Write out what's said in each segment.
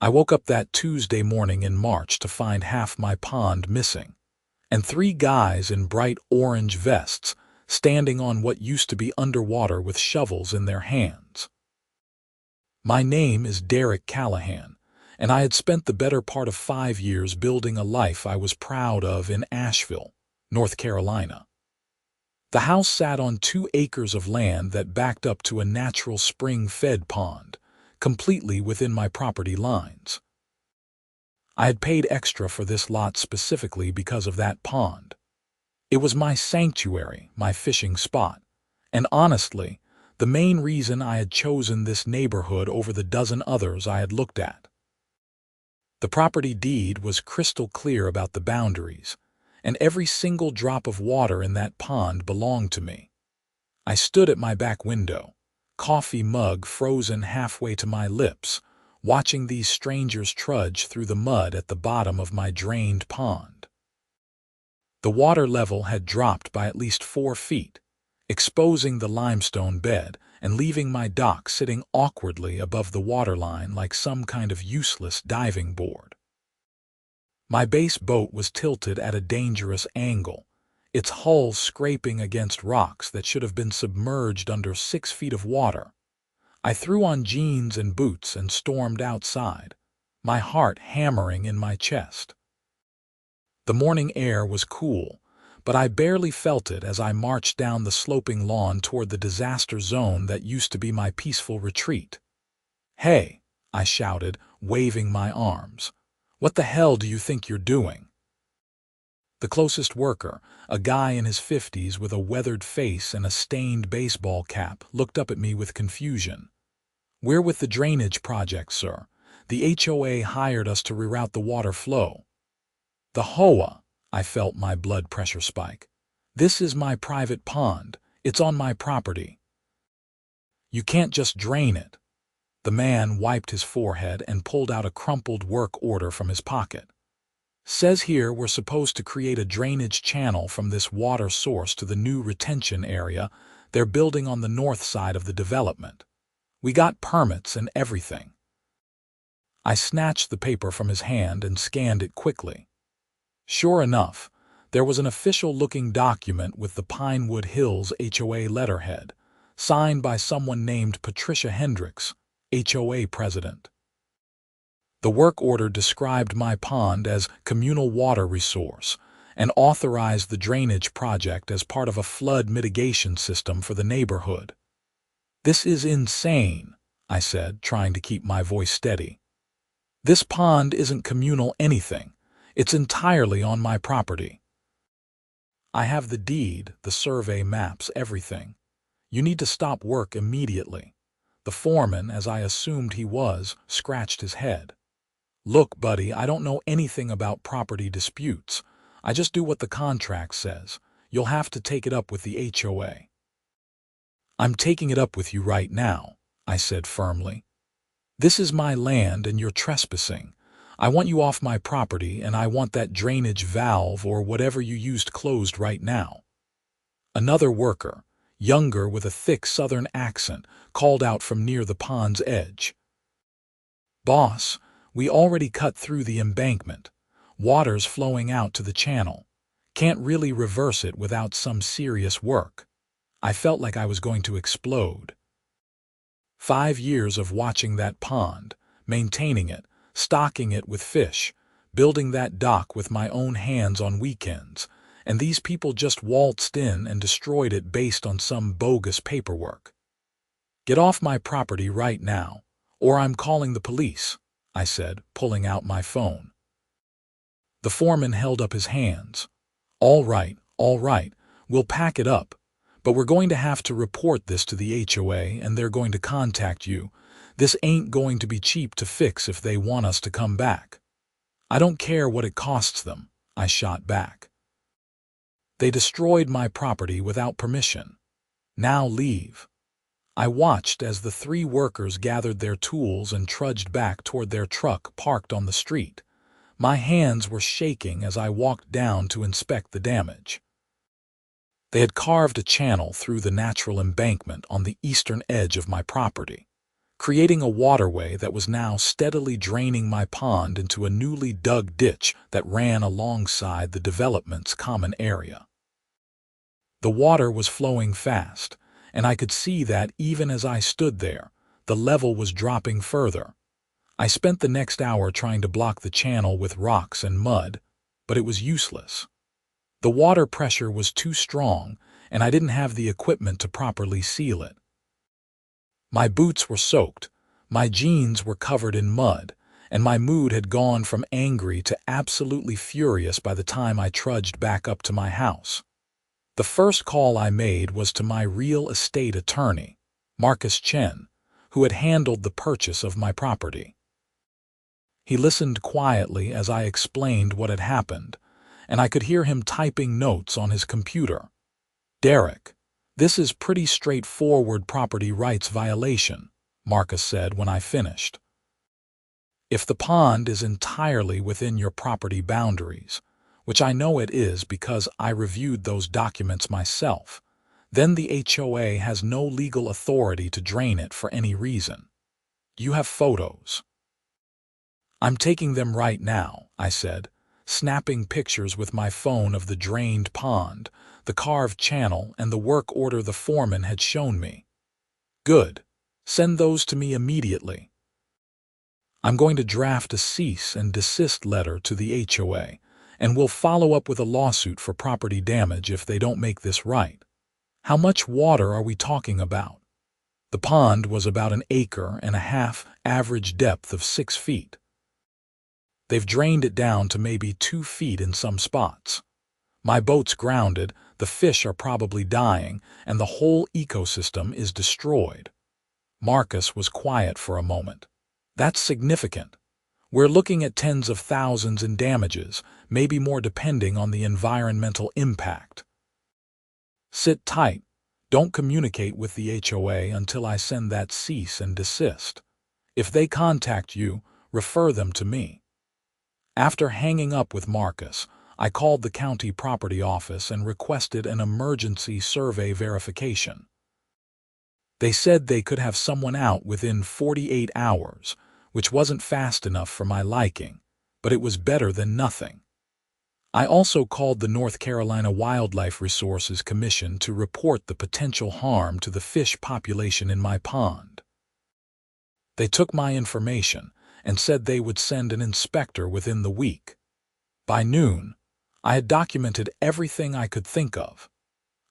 I woke up that Tuesday morning in March to find half my pond missing, and three guys in bright orange vests standing on what used to be underwater with shovels in their hands. My name is Derek Callahan, and I had spent the better part of 5 years building a life I was proud of in Asheville, North Carolina. The house sat on 2 acres of land that backed up to a natural spring-fed pond, completely within my property lines. I had paid extra for this lot specifically because of that pond. It was my sanctuary, my fishing spot, and honestly, the main reason I had chosen this neighborhood over the dozen others I had looked at. The property deed was crystal clear about the boundaries, and every single drop of water in that pond belonged to me. I stood at my back window, coffee mug frozen halfway to my lips, watching these strangers trudge through the mud at the bottom of my drained pond. The water level had dropped by at least 4 feet, exposing the limestone bed and leaving my dock sitting awkwardly above the waterline like some kind of useless diving board. My base boat was tilted at a dangerous angle, its hull scraping against rocks that should have been submerged under 6 feet of water. I threw on jeans and boots and stormed outside, my heart hammering in my chest. The morning air was cool, but I barely felt it as I marched down the sloping lawn toward the disaster zone that used to be my peaceful retreat. "Hey," I shouted, waving my arms. "What the hell do you think you're doing?" The closest worker, a guy in his 50s with a weathered face and a stained baseball cap, looked up at me with confusion. "We're with the drainage project, sir. The HOA hired us to reroute the water flow." "The HOA," I felt my blood pressure spike. "This is my private pond. It's on my property. You can't just drain it." The man wiped his forehead and pulled out a crumpled work order from his pocket. "Says here we're supposed to create a drainage channel from this water source to the new retention area they're building on the north side of the development. We got permits and everything." I snatched the paper from his hand and scanned it quickly. Sure enough, there was an official-looking document with the Pinewood Hills HOA letterhead, signed by someone named Patricia Hendricks, HOA president. The work order described my pond as communal water resource and authorized the drainage project as part of a flood mitigation system for the neighborhood. "This is insane," I said, trying to keep my voice steady. "This pond isn't communal anything. It's entirely on my property. I have the deed, the survey maps, everything. You need to stop work immediately." The foreman, as I assumed he was, scratched his head. "Look, buddy, I don't know anything about property disputes. I just do what the contract says. You'll have to take it up with the HOA." "I'm taking it up with you right now," I said firmly. "This is my land and you're trespassing. I want you off my property, and I want that drainage valve or whatever you used closed right now." Another worker, younger with a thick southern accent, called out from near the pond's edge. "Boss, we already cut through the embankment. Water's flowing out to the channel. Can't really reverse it without some serious work." I felt like I was going to explode. 5 years of watching that pond, maintaining it, stocking it with fish, building that dock with my own hands on weekends, and these people just waltzed in and destroyed it based on some bogus paperwork. "Get off my property right now, or I'm calling the police," I said, pulling out my phone. The foreman held up his hands. All right, we'll pack it up, but we're going to have to report this to the HOA and they're going to contact you. This ain't going to be cheap to fix if they want us to come back." "I don't care what it costs them," I shot back. "They destroyed my property without permission. Now leave." I watched as the 3 workers gathered their tools and trudged back toward their truck parked on the street. My hands were shaking as I walked down to inspect the damage. They had carved a channel through the natural embankment on the eastern edge of my property, creating a waterway that was now steadily draining my pond into a newly dug ditch that ran alongside the development's common area. The water was flowing fast, and I could see that even as I stood there, the level was dropping further. I spent the next hour trying to block the channel with rocks and mud, but it was useless. The water pressure was too strong, and I didn't have the equipment to properly seal it. My boots were soaked, my jeans were covered in mud, and my mood had gone from angry to absolutely furious by the time I trudged back up to my house. The first call I made was to my real estate attorney, Marcus Chen, who had handled the purchase of my property. He listened quietly as I explained what had happened, and I could hear him typing notes on his computer. "Derek, this is pretty straightforward property rights violation," Marcus said when I finished. "If the pond is entirely within your property boundaries, which I know it is because I reviewed those documents myself, then the HOA has no legal authority to drain it for any reason. You have photos." "I'm taking them right now," I said, snapping pictures with my phone of the drained pond, the carved channel, and the work order the foreman had shown me. "Good. Send those to me immediately. I'm going to draft a cease and desist letter to the HOA, and we'll follow up with a lawsuit for property damage if they don't make this right." "How much water are we talking about?" The pond was about 1.5 acres, average depth of 6 feet. They've drained it down to maybe 2 feet in some spots. My boat's grounded, the fish are probably dying, and the whole ecosystem is destroyed. Marcus was quiet for a moment. "That's significant. We're looking at tens of thousands in damages, maybe more depending on the environmental impact." "Sit tight. Don't communicate with the HOA until I send that cease and desist. If they contact you, refer them to me." After hanging up with Marcus, I called the county property office and requested an emergency survey verification. They said they could have someone out within 48 hours, which wasn't fast enough for my liking, but it was better than nothing. I also called the North Carolina Wildlife Resources Commission to report the potential harm to the fish population in my pond. They took my information and said they would send an inspector within the week. By noon, I had documented everything I could think of.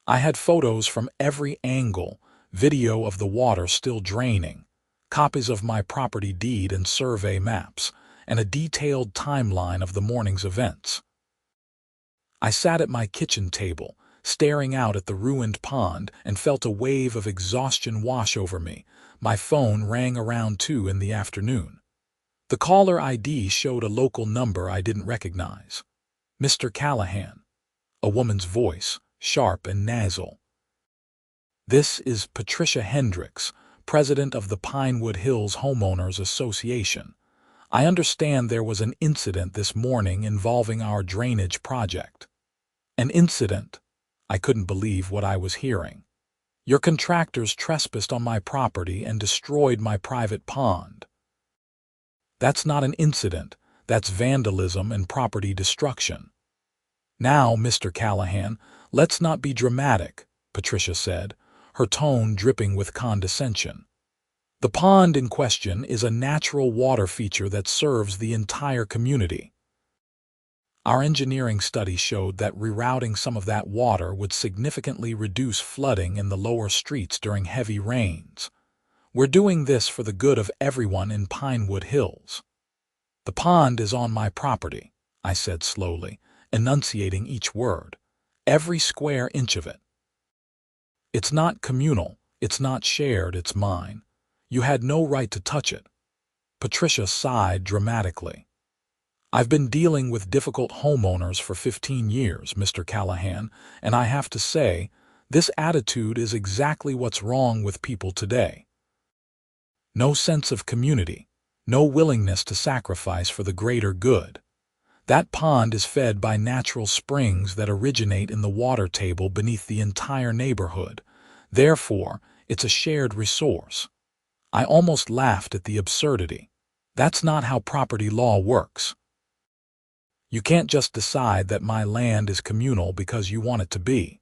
I had photos from every angle, video of the water still draining, copies of my property deed and survey maps, and a detailed timeline of the morning's events. I sat at my kitchen table, staring out at the ruined pond, and felt a wave of exhaustion wash over me. My phone rang around 2 in the afternoon. The caller ID showed a local number I didn't recognize. "Mr. Callahan," a woman's voice, sharp and nasal. "This is Patricia Hendricks, president of the Pinewood Hills Homeowners Association. I understand there was an incident this morning involving our drainage project." "An incident?" I couldn't believe what I was hearing. "Your contractors trespassed on my property and destroyed my private pond." "That's not an incident. That's vandalism and property destruction." "Now, Mr. Callahan, let's not be dramatic," Patricia said, her tone dripping with condescension. "The pond in question is a natural water feature that serves the entire community. Our engineering study showed that rerouting some of that water would significantly reduce flooding in the lower streets during heavy rains. We're doing this for the good of everyone in Pinewood Hills." "The pond is on my property," I said slowly, enunciating each word, "every square inch of it. It's not communal, it's not shared, it's mine. You had no right to touch it." Patricia sighed dramatically. "I've been dealing with difficult homeowners for 15 years, Mr. Callahan, and I have to say, this attitude is exactly what's wrong with people today. No sense of community, no willingness to sacrifice for the greater good. That pond is fed by natural springs that originate in the water table beneath the entire neighborhood. Therefore, it's a shared resource. I almost laughed at the absurdity. That's not how property law works. You can't just decide that my land is communal because you want it to be.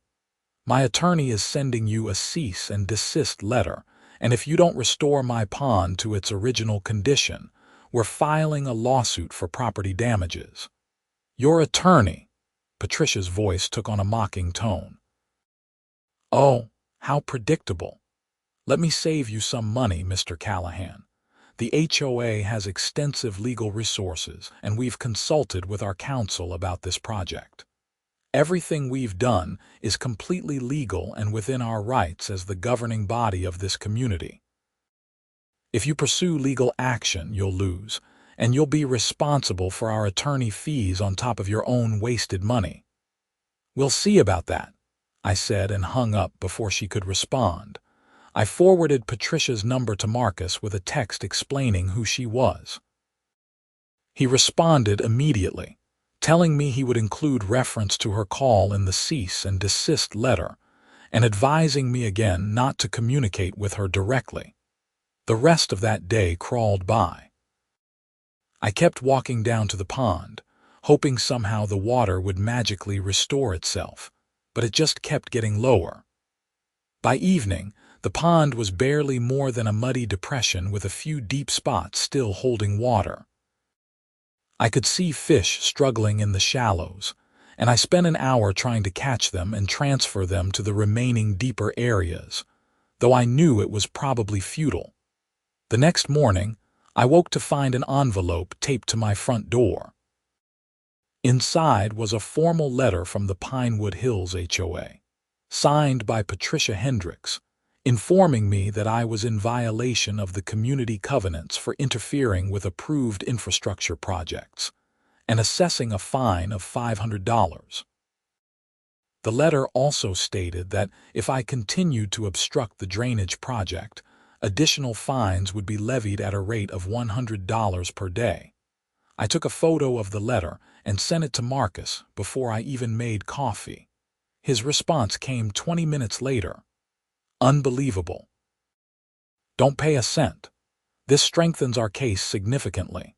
My attorney is sending you a cease and desist letter, and if you don't restore my pond to its original condition, we're filing a lawsuit for property damages. Your attorney, Patricia's voice took on a mocking tone. Oh, how predictable. Let me save you some money, Mr. Callahan. The HOA has extensive legal resources, and we've consulted with our counsel about this project. Everything we've done is completely legal and within our rights as the governing body of this community. If you pursue legal action, you'll lose, and you'll be responsible for our attorney fees on top of your own wasted money. We'll see about that, I said and hung up before she could respond. I forwarded Patricia's number to Marcus with a text explaining who she was. He responded immediately, telling me he would include reference to her call in the cease and desist letter, and advising me again not to communicate with her directly. The rest of that day crawled by. I kept walking down to the pond, hoping somehow the water would magically restore itself, but it just kept getting lower. By evening, the pond was barely more than a muddy depression with a few deep spots still holding water. I could see fish struggling in the shallows, and I spent an hour trying to catch them and transfer them to the remaining deeper areas, though I knew it was probably futile. The next morning, I woke to find an envelope taped to my front door. Inside was a formal letter from the Pinewood Hills HOA, signed by Patricia Hendricks, informing me that I was in violation of the community covenants for interfering with approved infrastructure projects, and assessing a fine of $500. The letter also stated that if I continued to obstruct the drainage project, additional fines would be levied at a rate of $100 per day. I took a photo of the letter and sent it to Marcus before I even made coffee. His response came 20 minutes later. Unbelievable. Don't pay a cent. This strengthens our case significantly.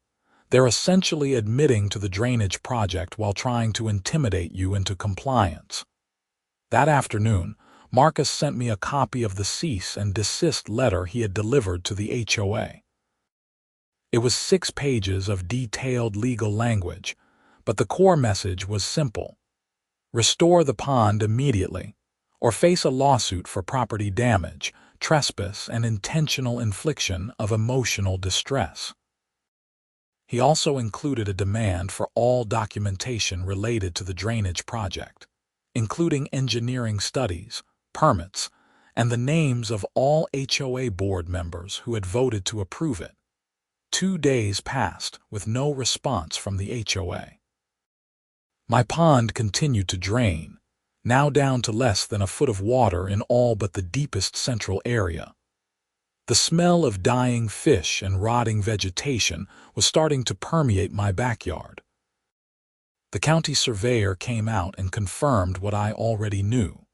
They're essentially admitting to the drainage project while trying to intimidate you into compliance. That afternoon, Marcus sent me a copy of the cease and desist letter he had delivered to the HOA. It was 6 pages of detailed legal language, but the core message was simple. Restore the pond immediately, or face a lawsuit for property damage, trespass, and intentional infliction of emotional distress. He also included a demand for all documentation related to the drainage project, including engineering studies, permits, and the names of all HOA board members who had voted to approve it. 2 days passed with no response from the HOA. My pond continued to drain, now down to less than a foot of water in all but the deepest central area. The smell of dying fish and rotting vegetation was starting to permeate my backyard. The county surveyor came out and confirmed what I already knew.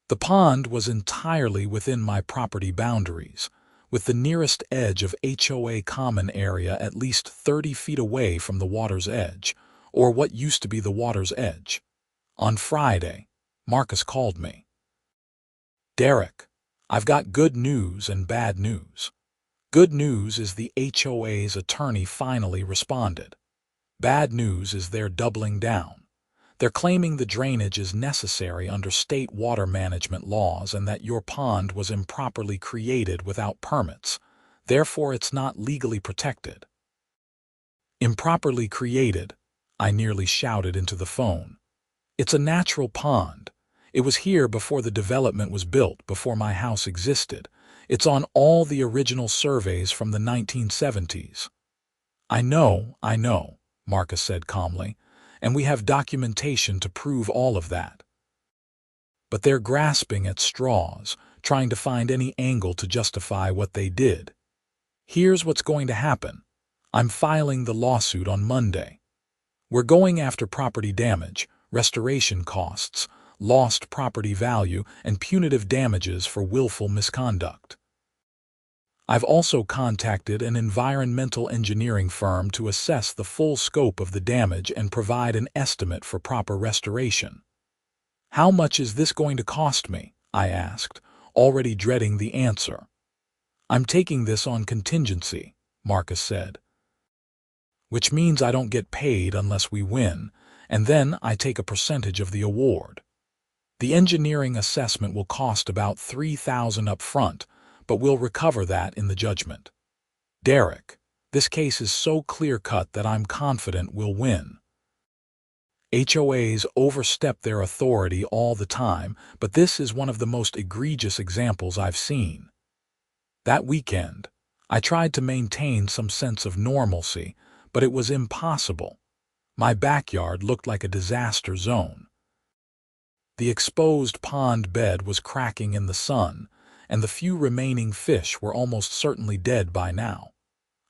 The pond was entirely within my property boundaries, with the nearest edge of HOA common area at least 30 feet away from the water's edge, or what used to be the water's edge. On Friday, Marcus called me. Derek, I've got good news and bad news. Good news is the HOA's attorney finally responded. Bad news is they're doubling down. They're claiming the drainage is necessary under state water management laws and that your pond was improperly created without permits, therefore it's not legally protected. Improperly created, I nearly shouted into the phone. It's a natural pond. It was here before the development was built, before my house existed. It's on all the original surveys from the 1970s. I know, Marcus said calmly, and we have documentation to prove all of that. But they're grasping at straws, trying to find any angle to justify what they did. Here's what's going to happen. I'm filing the lawsuit on Monday. We're going after property damage, restoration costs, lost property value, and punitive damages for willful misconduct. I've also contacted an environmental engineering firm to assess the full scope of the damage and provide an estimate for proper restoration. "How much is this going to cost me?" I asked, already dreading the answer. "I'm taking this on contingency," Marcus said, "which means I don't get paid unless we win, and then I take a percentage of the award. The engineering assessment will cost about $3,000 up front, but we'll recover that in the judgment. Derek, this case is so clear-cut that I'm confident we'll win." HOAs overstep their authority all the time, but this is one of the most egregious examples I've seen. That weekend, I tried to maintain some sense of normalcy, but it was impossible. My backyard looked like a disaster zone. The exposed pond bed was cracking in the sun, and the few remaining fish were almost certainly dead by now.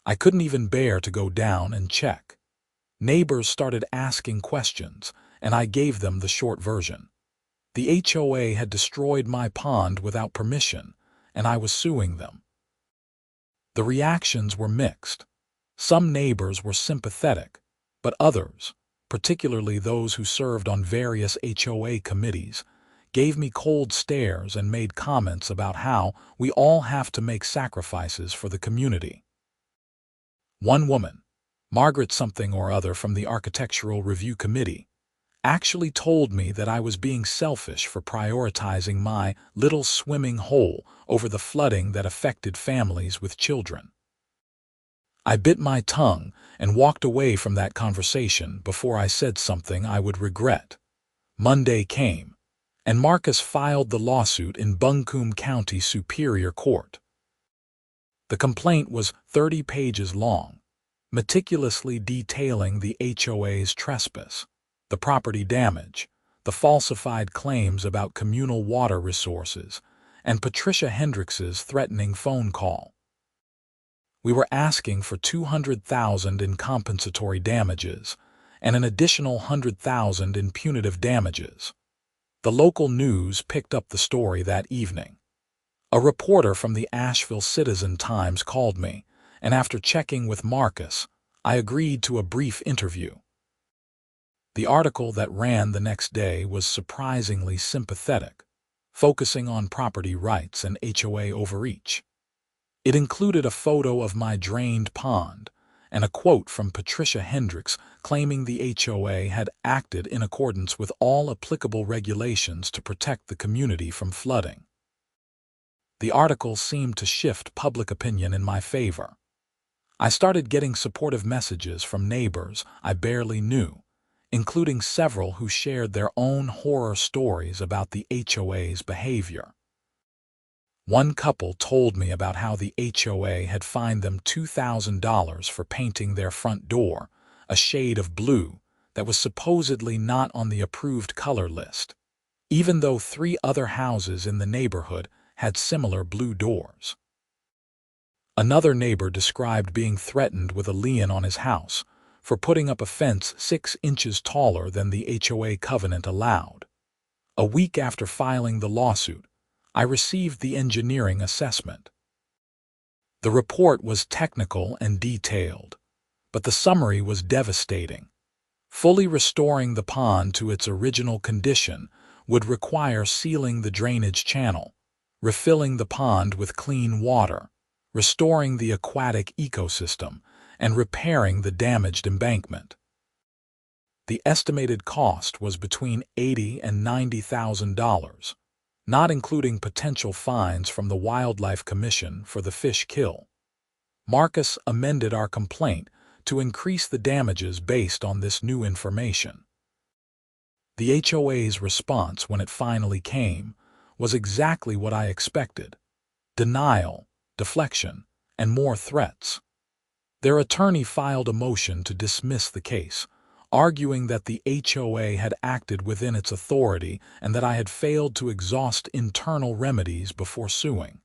I couldn't even bear to go down and check. Neighbors started asking questions, and I gave them the short version. The HOA had destroyed my pond without permission, and I was suing them. The reactions were mixed. Some neighbors were sympathetic, but others, particularly those who served on various HOA committees, gave me cold stares and made comments about how we all have to make sacrifices for the community. One woman, Margaret something or other from the Architectural Review Committee, actually told me that I was being selfish for prioritizing my little swimming hole over the flooding that affected families with children. I bit my tongue and walked away from that conversation before I said something I would regret. Monday came, and Marcus filed the lawsuit in Buncombe County Superior Court. The complaint was 30 pages long, meticulously detailing the HOA's trespass, the property damage, the falsified claims about communal water resources, and Patricia Hendricks's threatening phone call. We were asking for $200,000 in compensatory damages and an additional $100,000 in punitive damages. The local news picked up the story that evening. A reporter from the Asheville Citizen-Times called me, and after checking with Marcus, I agreed to a brief interview. The article that ran the next day was surprisingly sympathetic, focusing on property rights and HOA overreach. It included a photo of my drained pond and a quote from Patricia Hendricks claiming the HOA had acted in accordance with all applicable regulations to protect the community from flooding. The article seemed to shift public opinion in my favor. I started getting supportive messages from neighbors I barely knew, including several who shared their own horror stories about the HOA's behavior. One couple told me about how the HOA had fined them $2,000 for painting their front door a shade of blue that was supposedly not on the approved color list, even though 3 other houses in the neighborhood had similar blue doors. Another neighbor described being threatened with a lien on his house for putting up a fence 6 inches taller than the HOA covenant allowed. A week after filing the lawsuit, I received the engineering assessment. The report was technical and detailed, but the summary was devastating. Fully restoring the pond to its original condition would require sealing the drainage channel, refilling the pond with clean water, restoring the aquatic ecosystem, and repairing the damaged embankment. The estimated cost was between $80,000 and $90,000. Not including potential fines from the Wildlife Commission for the fish kill. Marcus amended our complaint to increase the damages based on this new information. The HOA's response when it finally came was exactly what I expected: denial, deflection, and more threats. Their attorney filed a motion to dismiss the case, arguing that the HOA had acted within its authority and that I had failed to exhaust internal remedies before suing.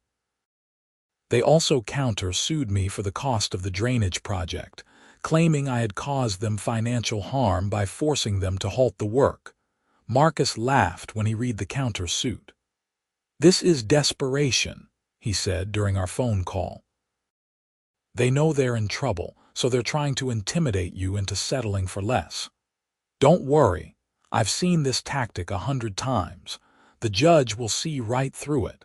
They also counter-sued me for the cost of the drainage project, claiming I had caused them financial harm by forcing them to halt the work. Marcus laughed when he read the counter-suit. "This is desperation," he said during our phone call. They know they're in trouble, so they're trying to intimidate you into settling for less. Don't worry, I've seen this tactic 100 times. The judge will see right through it.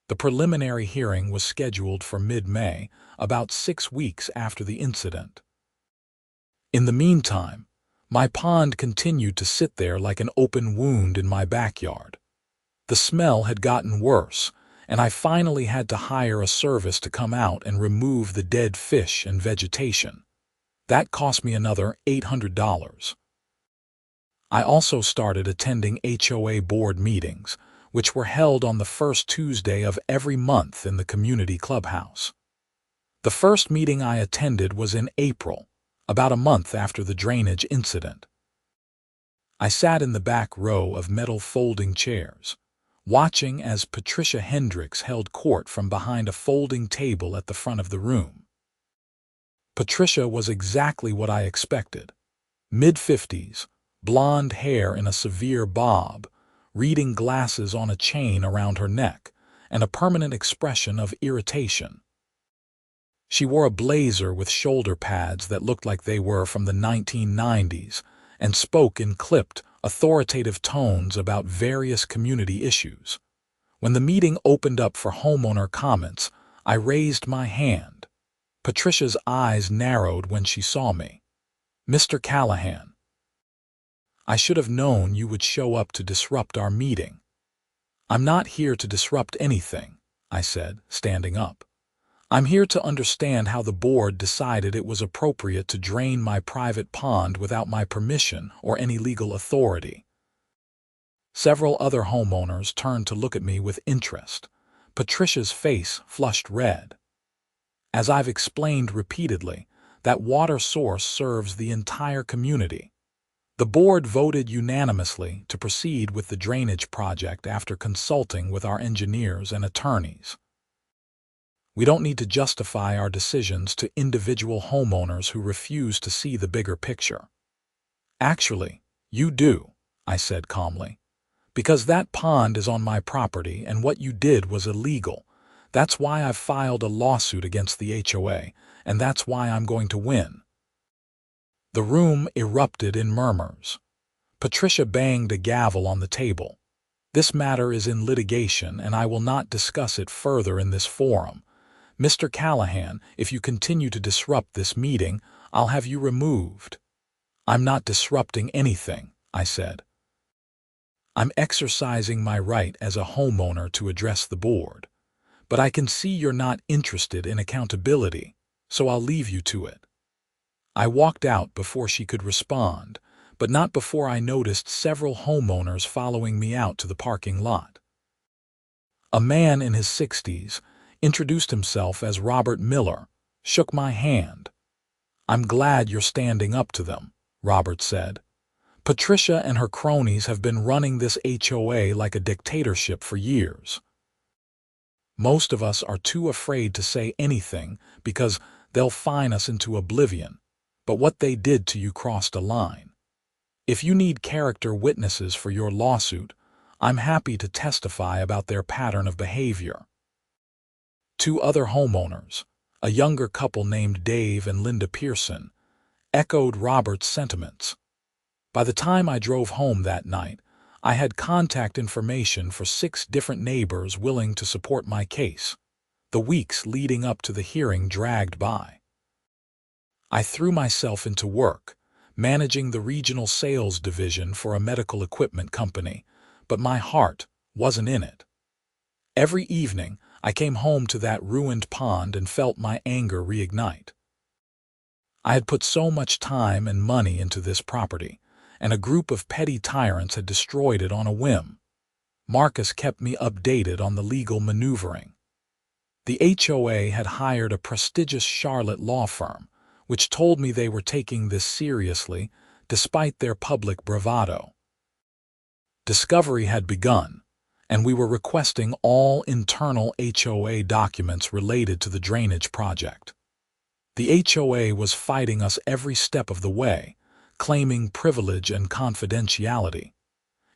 The preliminary hearing was scheduled for mid-May, about 6 weeks after the incident. In the meantime, my pond continued to sit there like an open wound in my backyard. The smell had gotten worse, and I finally had to hire a service to come out and remove the dead fish and vegetation. That cost me another $800. I also started attending HOA board meetings, which were held on the first Tuesday of every month in the community clubhouse. The first meeting I attended was in April, about a month after the drainage incident. I sat in the back row of metal folding chairs, watching as Patricia Hendricks held court from behind a folding table at the front of the room. Patricia was exactly what I expected. Mid-50s, blonde hair in a severe bob, reading glasses on a chain around her neck, and a permanent expression of irritation. She wore a blazer with shoulder pads that looked like they were from the 1990s and spoke in clipped, authoritative tones about various community issues. When the meeting opened up for homeowner comments, I raised my hand. Patricia's eyes narrowed when she saw me. "Mr. Callahan, I should have known you would show up to disrupt our meeting." "I'm not here to disrupt anything," I said, standing up. "I'm here to understand how the board decided it was appropriate to drain my private pond without my permission or any legal authority." Several other homeowners turned to look at me with interest. Patricia's face flushed red. As I've explained repeatedly, that water source serves the entire community. The board voted unanimously to proceed with the drainage project after consulting with our engineers and attorneys. We don't need to justify our decisions to individual homeowners who refuse to see the bigger picture. "Actually, you do," I said calmly. "Because that pond is on my property and what you did was illegal. That's why I've filed a lawsuit against the HOA, and that's why I'm going to win." The room erupted in murmurs. Patricia banged a gavel on the table. "This matter is in litigation, and I will not discuss it further in this forum. Mr. Callahan, if you continue to disrupt this meeting, I'll have you removed." "I'm not disrupting anything," I said. "I'm exercising my right as a homeowner to address the board. But I can see you're not interested in accountability, so I'll leave you to it." I walked out before she could respond, but not before I noticed several homeowners following me out to the parking lot. A man in his 60s introduced himself as Robert Miller, shook my hand. "I'm glad you're standing up to them," Robert said. "Patricia and her cronies have been running this HOA like a dictatorship for years. Most of us are too afraid to say anything because they'll fine us into oblivion, but what they did to you crossed a line. If you need character witnesses for your lawsuit, I'm happy to testify about their pattern of behavior." Two other homeowners, a younger couple named Dave and Linda Pearson, echoed Robert's sentiments. By the time I drove home that night, I had contact information for 6 different neighbors willing to support my case. The weeks leading up to the hearing dragged by. I threw myself into work, managing the regional sales division for a medical equipment company, but my heart wasn't in it. Every evening, I came home to that ruined pond and felt my anger reignite. I had put so much time and money into this property, and a group of petty tyrants had destroyed it on a whim. Marcus kept me updated on the legal maneuvering. The HOA had hired a prestigious Charlotte law firm, which told me they were taking this seriously despite their public bravado. Discovery had begun, and we were requesting all internal HOA documents related to the drainage project. The HOA was fighting us every step of the way, claiming privilege and confidentiality.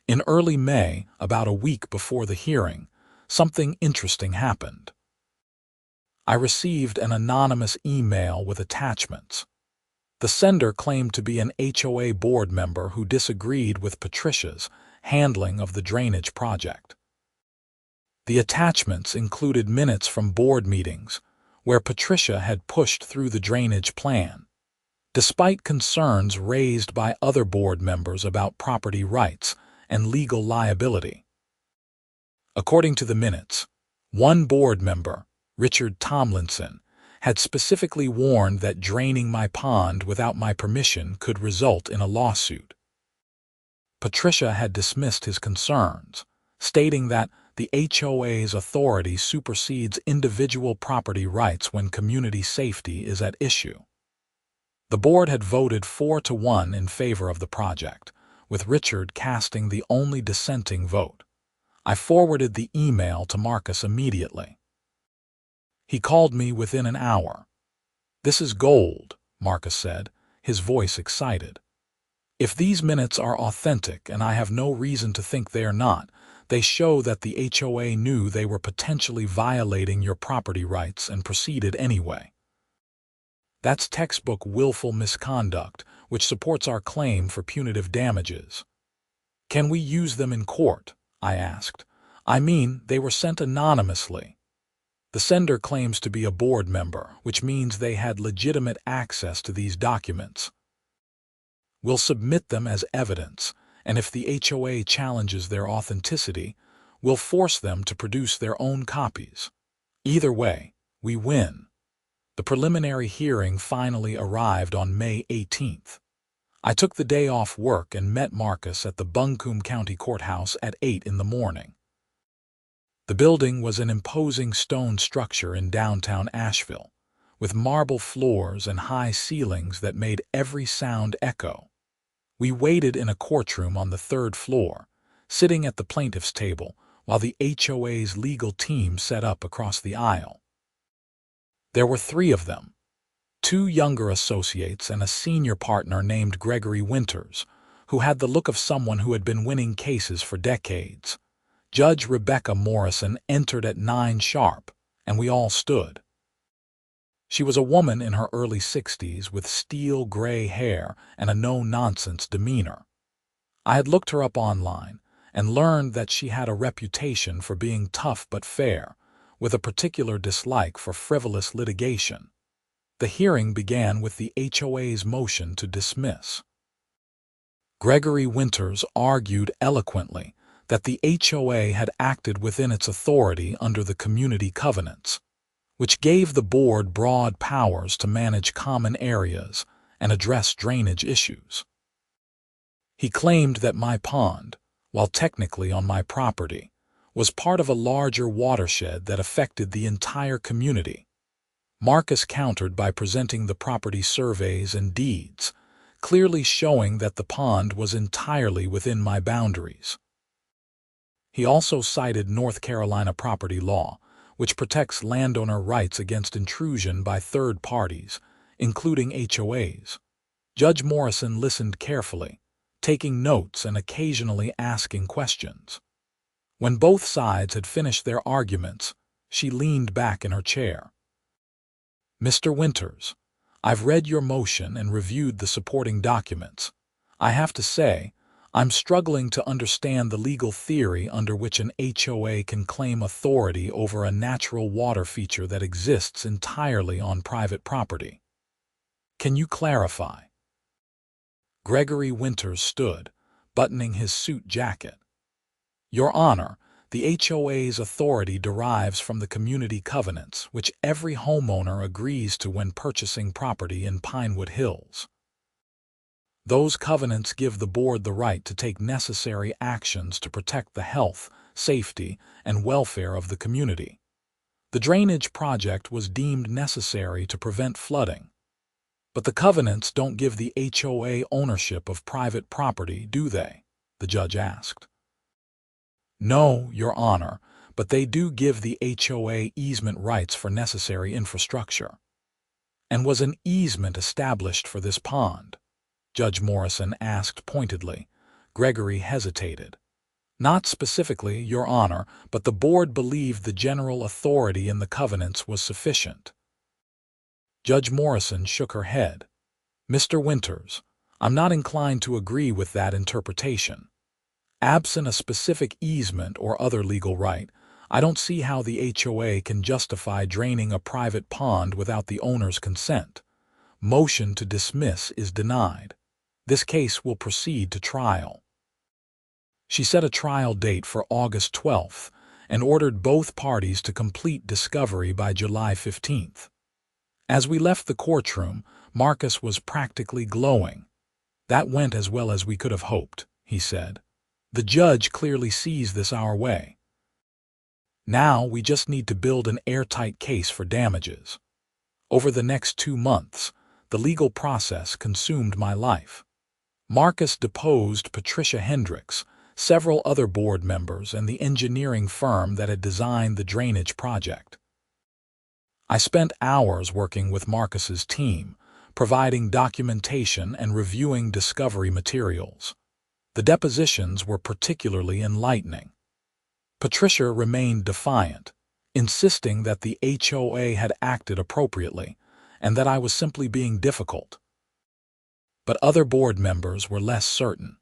In early May, about a week before the hearing, something interesting happened. I received an anonymous email with attachments. The sender claimed to be an HOA board member who disagreed with Patricia's handling of the drainage project. The attachments included minutes from board meetings where Patricia had pushed through the drainage plan, despite concerns raised by other board members about property rights and legal liability. According to the minutes, one board member, Richard Tomlinson, had specifically warned that draining my pond without my permission could result in a lawsuit. Patricia had dismissed his concerns, stating that the HOA's authority supersedes individual property rights when community safety is at issue. The board had voted 4-1 in favor of the project, with Richard casting the only dissenting vote. I forwarded the email to Marcus immediately. He called me within an hour. "This is gold," Marcus said, his voice excited. "If these minutes are authentic, and I have no reason to think they are not, they show that the HOA knew they were potentially violating your property rights and proceeded anyway. That's textbook willful misconduct, which supports our claim for punitive damages." "Can we use them in court?" I asked. "I mean, they were sent anonymously." The sender claims to be a board member, which means they had legitimate access to these documents. "We'll submit them as evidence, and if the HOA challenges their authenticity, we'll force them to produce their own copies. Either way, we win." The preliminary hearing finally arrived on May 18th. I took the day off work and met Marcus at the Buncombe County Courthouse at 8 in the morning. The building was an imposing stone structure in downtown Asheville, with marble floors and high ceilings that made every sound echo. We waited in a courtroom on the 3rd floor, sitting at the plaintiff's table while the HOA's legal team set up across the aisle. There were 3 of them, 2 younger associates and a senior partner named Gregory Winters, who had the look of someone who had been winning cases for decades. Judge Rebecca Morrison entered at 9 sharp, and we all stood. She was a woman in her early 60s with steel gray hair and a no-nonsense demeanor. I had looked her up online and learned that she had a reputation for being tough but fair, with a particular dislike for frivolous litigation. The hearing began with the HOA's motion to dismiss. Gregory Winters argued eloquently that the HOA had acted within its authority under the community covenants, which gave the board broad powers to manage common areas and address drainage issues. He claimed that my pond, while technically on my property, was part of a larger watershed that affected the entire community. Marcus countered by presenting the property surveys and deeds, clearly showing that the pond was entirely within my boundaries. He also cited North Carolina property law, which protects landowner rights against intrusion by third parties, including HOAs. Judge Morrison listened carefully, taking notes and occasionally asking questions. When both sides had finished their arguments, she leaned back in her chair. "Mr. Winters, I've read your motion and reviewed the supporting documents. I have to say, I'm struggling to understand the legal theory under which an HOA can claim authority over a natural water feature that exists entirely on private property. Can you clarify?" Gregory Winters stood, buttoning his suit jacket. "Your Honor, the HOA's authority derives from the community covenants, which every homeowner agrees to when purchasing property in Pinewood Hills. Those covenants give the board the right to take necessary actions to protect the health, safety, and welfare of the community. The drainage project was deemed necessary to prevent flooding. But the covenants don't give the HOA ownership of private property, do they?" the judge asked. "No, Your Honor, but they do give the HOA easement rights for necessary infrastructure." "And was an easement established for this pond?" Judge Morrison asked pointedly. Gregory hesitated. Not specifically, Your Honor, but the board believed the general authority in the covenants was sufficient. Judge Morrison shook her head. Mr. Winters, I'm not inclined to agree with that interpretation. Absent a specific easement or other legal right, I don't see how the HOA can justify draining a private pond without the owner's consent. Motion to dismiss is denied. This case will proceed to trial. She set a trial date for August 12th and ordered both parties to complete discovery by July 15th. As we left the courtroom, Marcus was practically glowing. That went as well as we could have hoped, he said. The judge clearly sees this our way. Now we just need to build an airtight case for damages. Over the next 2 months, the legal process consumed my life. Marcus deposed Patricia Hendricks, several other board members, and the engineering firm that had designed the drainage project. I spent hours working with Marcus's team, providing documentation and reviewing discovery materials. The depositions were particularly enlightening. Patricia remained defiant, insisting that the HOA had acted appropriately and that I was simply being difficult. But other board members were less certain.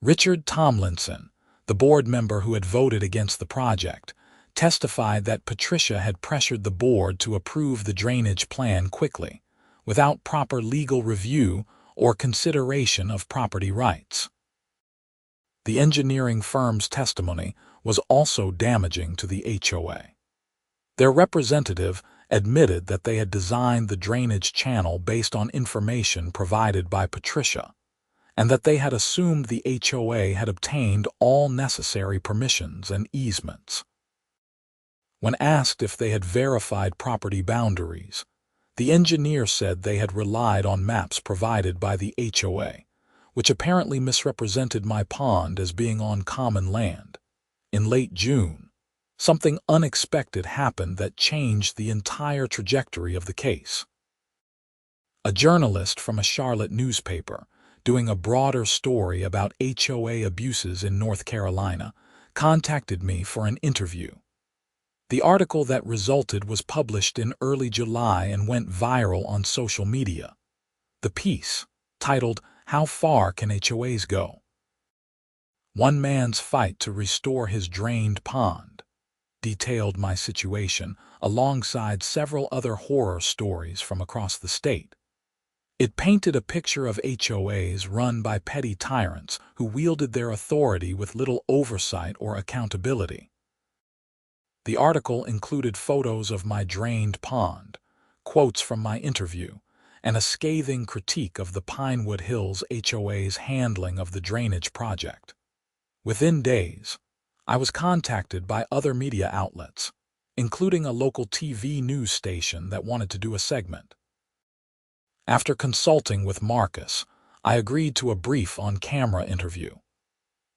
Richard Tomlinson, the board member who had voted against the project, testified that Patricia had pressured the board to approve the drainage plan quickly, without proper legal review or consideration of property rights. The engineering firm's testimony was also damaging to the HOA. Their representative admitted that they had designed the drainage channel based on information provided by Patricia, and that they had assumed the HOA had obtained all necessary permissions and easements. When asked if they had verified property boundaries, the engineer said they had relied on maps provided by the HOA, which apparently misrepresented my pond as being on common land. In late June, something unexpected happened that changed the entire trajectory of the case. A journalist from a Charlotte newspaper, doing a broader story about HOA abuses in North Carolina, contacted me for an interview. The article that resulted was published in early July and went viral on social media. The piece, titled, "How Far Can HOAs Go? One Man's Fight to Restore His Drained Pond," detailed my situation alongside several other horror stories from across the state. It painted a picture of HOAs run by petty tyrants who wielded their authority with little oversight or accountability. The article included photos of my drained pond, quotes from my interview, and a scathing critique of the Pinewood Hills HOA's handling of the drainage project. Within days, I was contacted by other media outlets, including a local TV news station that wanted to do a segment. After consulting with Marcus, I agreed to a brief on-camera interview.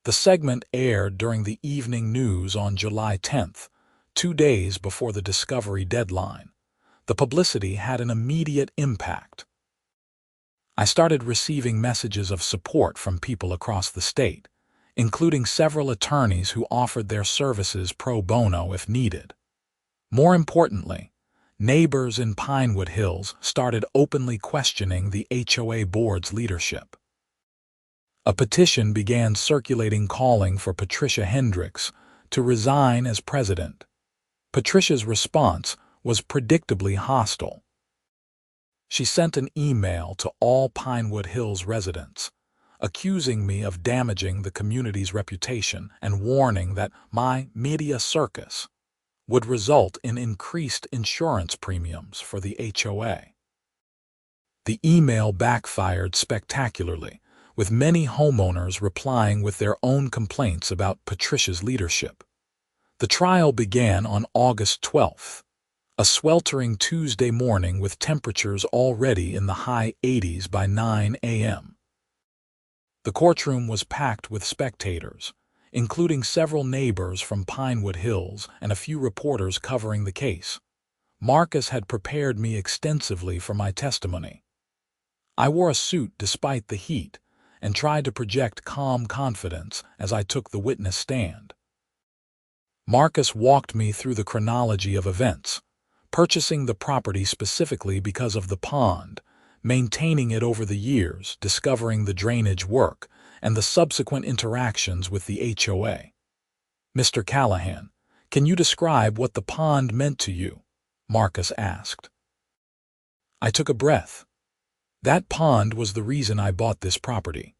The segment aired during the evening news on July 10th, 2 days before the discovery deadline. The publicity had an immediate impact. I started receiving messages of support from people across the state, including several attorneys who offered their services pro bono if needed. More importantly, neighbors in Pinewood Hills started openly questioning the HOA board's leadership. A petition began circulating calling for Patricia Hendricks to resign as president. Patricia's response was predictably hostile. She sent an email to all Pinewood Hills residents, accusing me of damaging the community's reputation and warning that my media circus would result in increased insurance premiums for the HOA. The email backfired spectacularly, with many homeowners replying with their own complaints about Patricia's leadership. The trial began on August 12th, a sweltering Tuesday morning with temperatures already in the high 80s by 9 a.m. The courtroom was packed with spectators, including several neighbors from Pinewood Hills and a few reporters covering the case. Marcus had prepared me extensively for my testimony. I wore a suit despite the heat, and tried to project calm confidence as I took the witness stand. Marcus walked me through the chronology of events, purchasing the property specifically because of the pond, maintaining it over the years, discovering the drainage work, and the subsequent interactions with the HOA. "Mr. Callahan, can you describe what the pond meant to you?" Marcus asked. I took a breath. That pond was the reason I bought this property.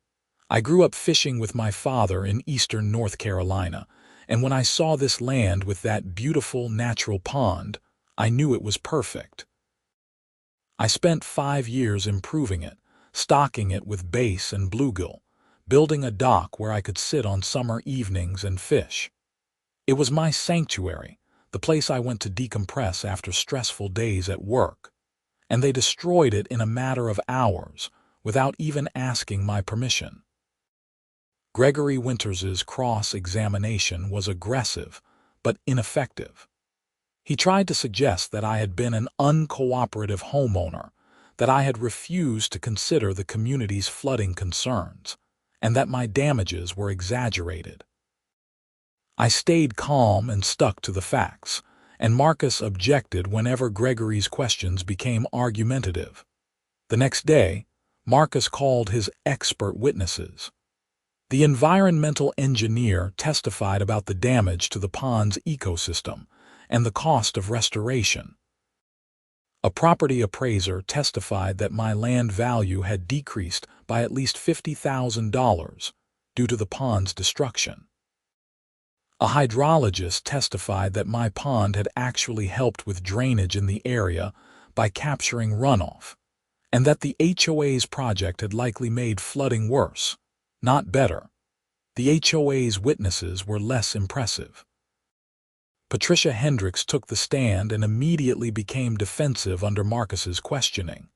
I grew up fishing with my father in eastern North Carolina, and when I saw this land with that beautiful natural pond, I knew it was perfect. I spent 5 years improving it, stocking it with bass and bluegill, building a dock where I could sit on summer evenings and fish. It was my sanctuary, the place I went to decompress after stressful days at work, and they destroyed it in a matter of hours without even asking my permission. Gregory Winters's cross-examination was aggressive but ineffective. He tried to suggest that I had been an uncooperative homeowner, that I had refused to consider the community's flooding concerns, and that my damages were exaggerated. I stayed calm and stuck to the facts, and Marcus objected whenever Gregory's questions became argumentative. The next day, Marcus called his expert witnesses. The environmental engineer testified about the damage to the pond's ecosystem and the cost of restoration. A property appraiser testified that my land value had decreased by at least $50,000 due to the pond's destruction. A hydrologist testified that my pond had actually helped with drainage in the area by capturing runoff, and that the HOA's project had likely made flooding worse, not better. The HOA's witnesses were less impressive. Patricia Hendricks took the stand and immediately became defensive under Marcus's questioning.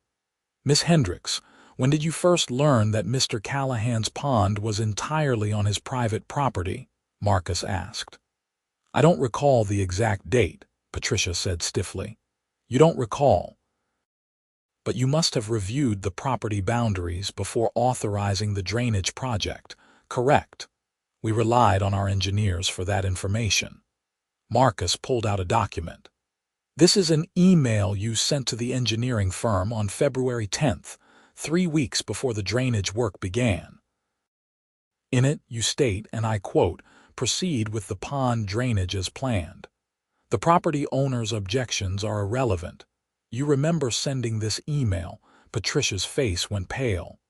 "Miss Hendricks, when did you first learn that Mr. Callahan's pond was entirely on his private property?" Marcus asked. "I don't recall the exact date," Patricia said stiffly. "You don't recall? But you must have reviewed the property boundaries before authorizing the drainage project, correct? We relied on our engineers for that information." Marcus pulled out a document. "This is an email you sent to the engineering firm on February 10th, 3 weeks before the drainage work began. In it, you state, and I quote, 'Proceed with the pond drainage as planned. The property owner's objections are irrelevant.' You remember sending this email?" Patricia's face went pale.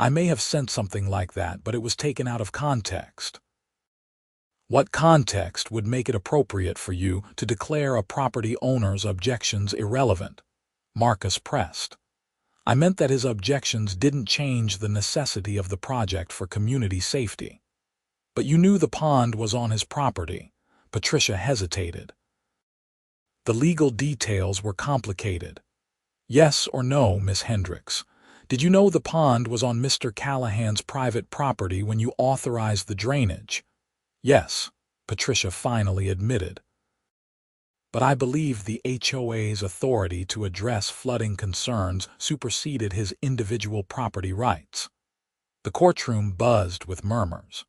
"I may have sent something like that, but it was taken out of context." "What context would make it appropriate for you to declare a property owner's objections irrelevant?" Marcus pressed. "I meant that his objections didn't change the necessity of the project for community safety." "But you knew the pond was on his property." Patricia hesitated. The legal details were complicated. "Yes or no, Miss Hendricks? Did you know the pond was on Mr. Callahan's private property when you authorized the drainage?" "Yes," Patricia finally admitted. "But I believed the HOA's authority to address flooding concerns superseded his individual property rights." The courtroom buzzed with murmurs.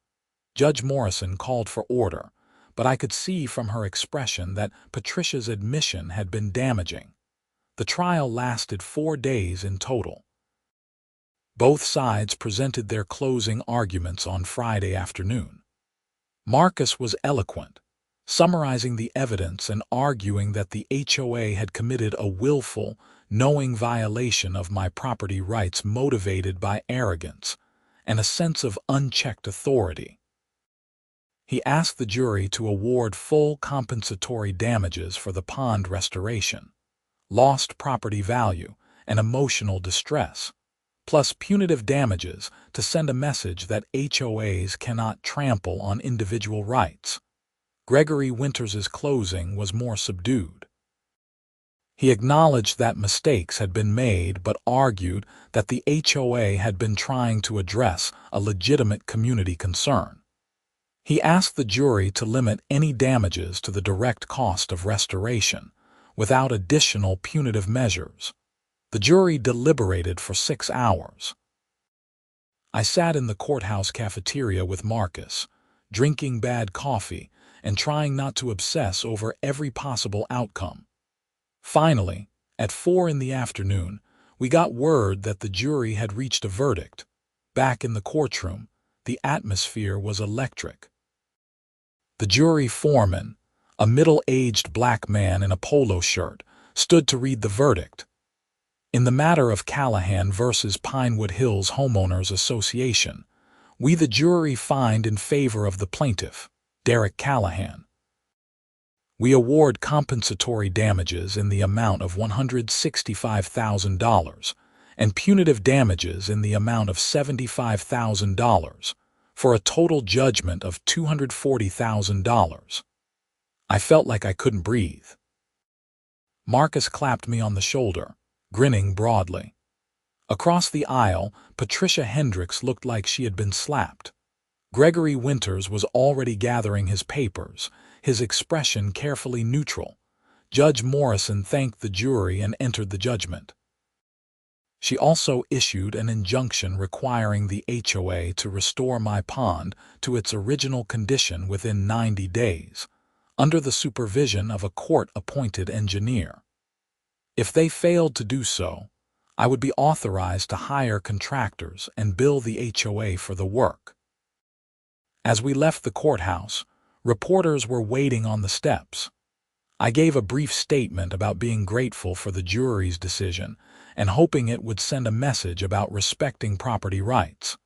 Judge Morrison called for order, but I could see from her expression that Patricia's admission had been damaging. The trial lasted 4 days in total. Both sides presented their closing arguments on Friday afternoon. Marcus was eloquent, summarizing the evidence and arguing that the HOA had committed a willful, knowing violation of my property rights motivated by arrogance and a sense of unchecked authority. He asked the jury to award full compensatory damages for the pond restoration, lost property value, and emotional distress, plus punitive damages to send a message that HOAs cannot trample on individual rights. Gregory Winters's closing was more subdued. He acknowledged that mistakes had been made but argued that the HOA had been trying to address a legitimate community concern. He asked the jury to limit any damages to the direct cost of restoration, without additional punitive measures. The jury deliberated for 6 hours. I sat in the courthouse cafeteria with Marcus, drinking bad coffee and trying not to obsess over every possible outcome. Finally, at 4 in the afternoon, we got word that the jury had reached a verdict. Back in the courtroom, the atmosphere was electric. The jury foreman, a middle-aged black man in a polo shirt, stood to read the verdict. In the matter of Callahan versus Pinewood Hills Homeowners Association, we the jury find in favor of the plaintiff, Derek Callahan. We award compensatory damages in the amount of $165,000 and punitive damages in the amount of $75,000 for a total judgment of $240,000. I felt like I couldn't breathe. Marcus clapped me on the shoulder, grinning broadly. Across the aisle, Patricia Hendricks looked like she had been slapped. Gregory Winters was already gathering his papers, his expression carefully neutral. Judge Morrison thanked the jury and entered the judgment. She also issued an injunction requiring the HOA to restore my pond to its original condition within 90 days, under the supervision of a court-appointed engineer. If they failed to do so, I would be authorized to hire contractors and bill the HOA for the work. As we left the courthouse, reporters were waiting on the steps. I gave a brief statement about being grateful for the jury's decision and hoping it would send a message about respecting property rights.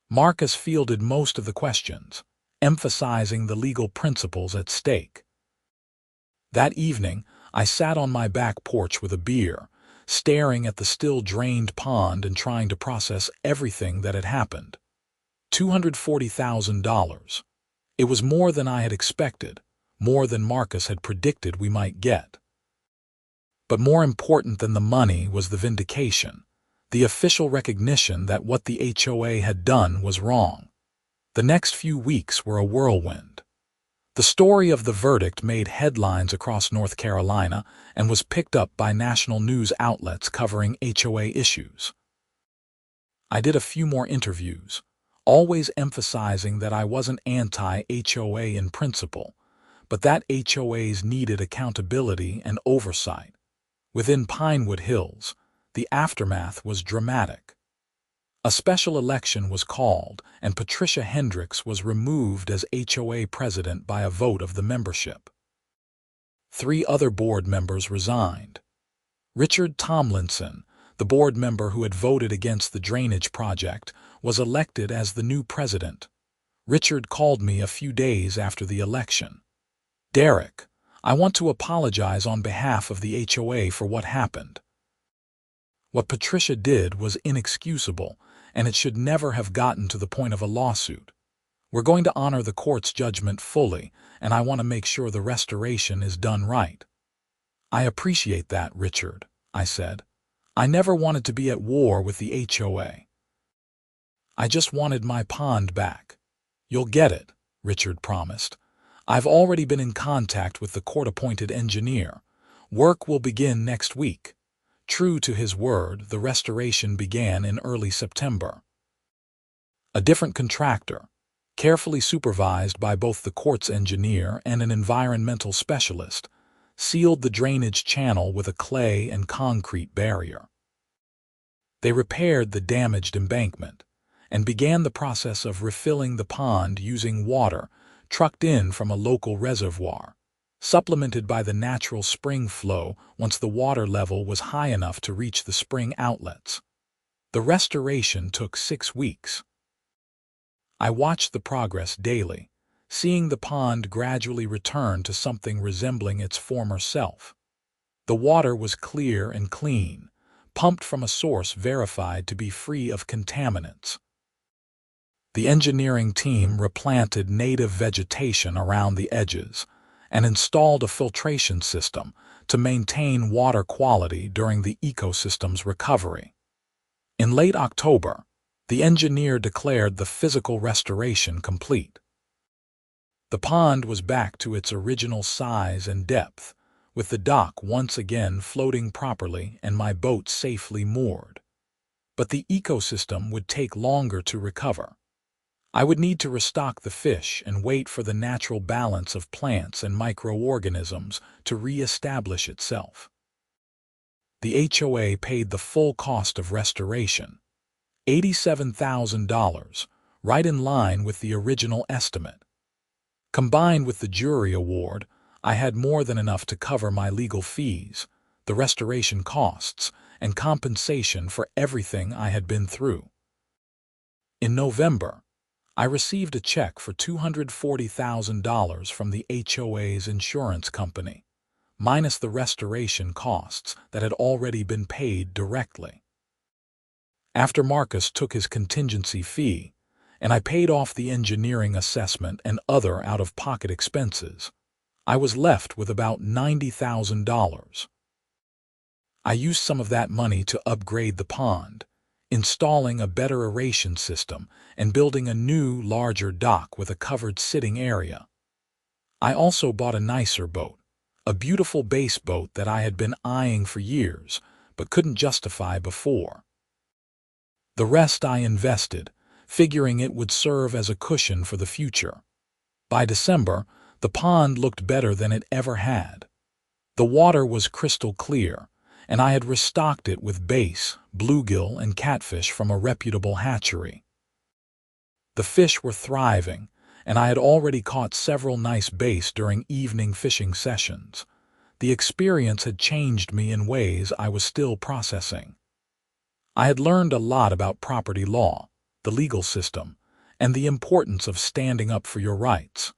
Marcus fielded most of the questions, emphasizing the legal principles at stake. That evening, I sat on my back porch with a beer, staring at the still-drained pond and trying to process everything that had happened. $240,000. It was more than I had expected, more than Marcus had predicted we might get. But more important than the money was the vindication, the official recognition that what the HOA had done was wrong. The next few weeks were a whirlwind. The story of the verdict made headlines across North Carolina and was picked up by national news outlets covering HOA issues. I did a few more interviews, always emphasizing that I wasn't anti-HOA in principle, but that HOAs needed accountability and oversight. Within Pinewood Hills, the aftermath was dramatic. A special election was called, and Patricia Hendricks was removed as HOA president by a vote of the membership. 3 other board members resigned. Richard Tomlinson, the board member who had voted against the drainage project, was elected as the new president. Richard called me a few days after the election. "Derek, I want to apologize on behalf of the HOA for what happened. What Patricia did was inexcusable, and it should never have gotten to the point of a lawsuit. We're going to honor the court's judgment fully, and I want to make sure the restoration is done right." "I appreciate that, Richard," I said. "I never wanted to be at war with the HOA. I just wanted my pond back." "You'll get it," Richard promised. "I've already been in contact with the court-appointed engineer. Work will begin next week." True to his word, the restoration began in early September. A different contractor, carefully supervised by both the court's engineer and an environmental specialist, sealed the drainage channel with a clay and concrete barrier. They repaired the damaged embankment and began the process of refilling the pond using water trucked in from a local reservoir, supplemented by the natural spring flow once the water level was high enough to reach the spring outlets. The restoration took 6 weeks. I watched the progress daily, seeing the pond gradually return to something resembling its former self. The water was clear and clean, pumped from a source verified to be free of contaminants. The engineering team replanted native vegetation around the edges and installed a filtration system to maintain water quality during the ecosystem's recovery. In late October, the engineer declared the physical restoration complete. The pond was back to its original size and depth, with the dock once again floating properly and my boat safely moored. but the ecosystem would take longer to recover. I would need to restock the fish and wait for the natural balance of plants and microorganisms to re-establish itself. The HOA paid the full cost of restoration, $87,000, right in line with the original estimate. Combined with the jury award, I had more than enough to cover my legal fees, the restoration costs, and compensation for everything I had been through. In November, I received a check for $240,000 from the HOA's insurance company, minus the restoration costs that had already been paid directly. After Marcus took his contingency fee, and I paid off the engineering assessment and other out-of-pocket expenses, I was left with about $90,000. I used some of that money to upgrade the pond, installing a better aeration system and building a new, larger dock with a covered sitting area. I also bought a nicer boat, a beautiful base boat that I had been eyeing for years but couldn't justify before. The rest I invested, figuring it would serve as a cushion for the future. By December, the pond looked better than it ever had. The water was crystal clear, and I had restocked it with bass, bluegill, and catfish from a reputable hatchery. The fish were thriving, and I had already caught several nice bass during evening fishing sessions. The experience had changed me in ways I was still processing. I had learned a lot about property law, the legal system, and the importance of standing up for your rights.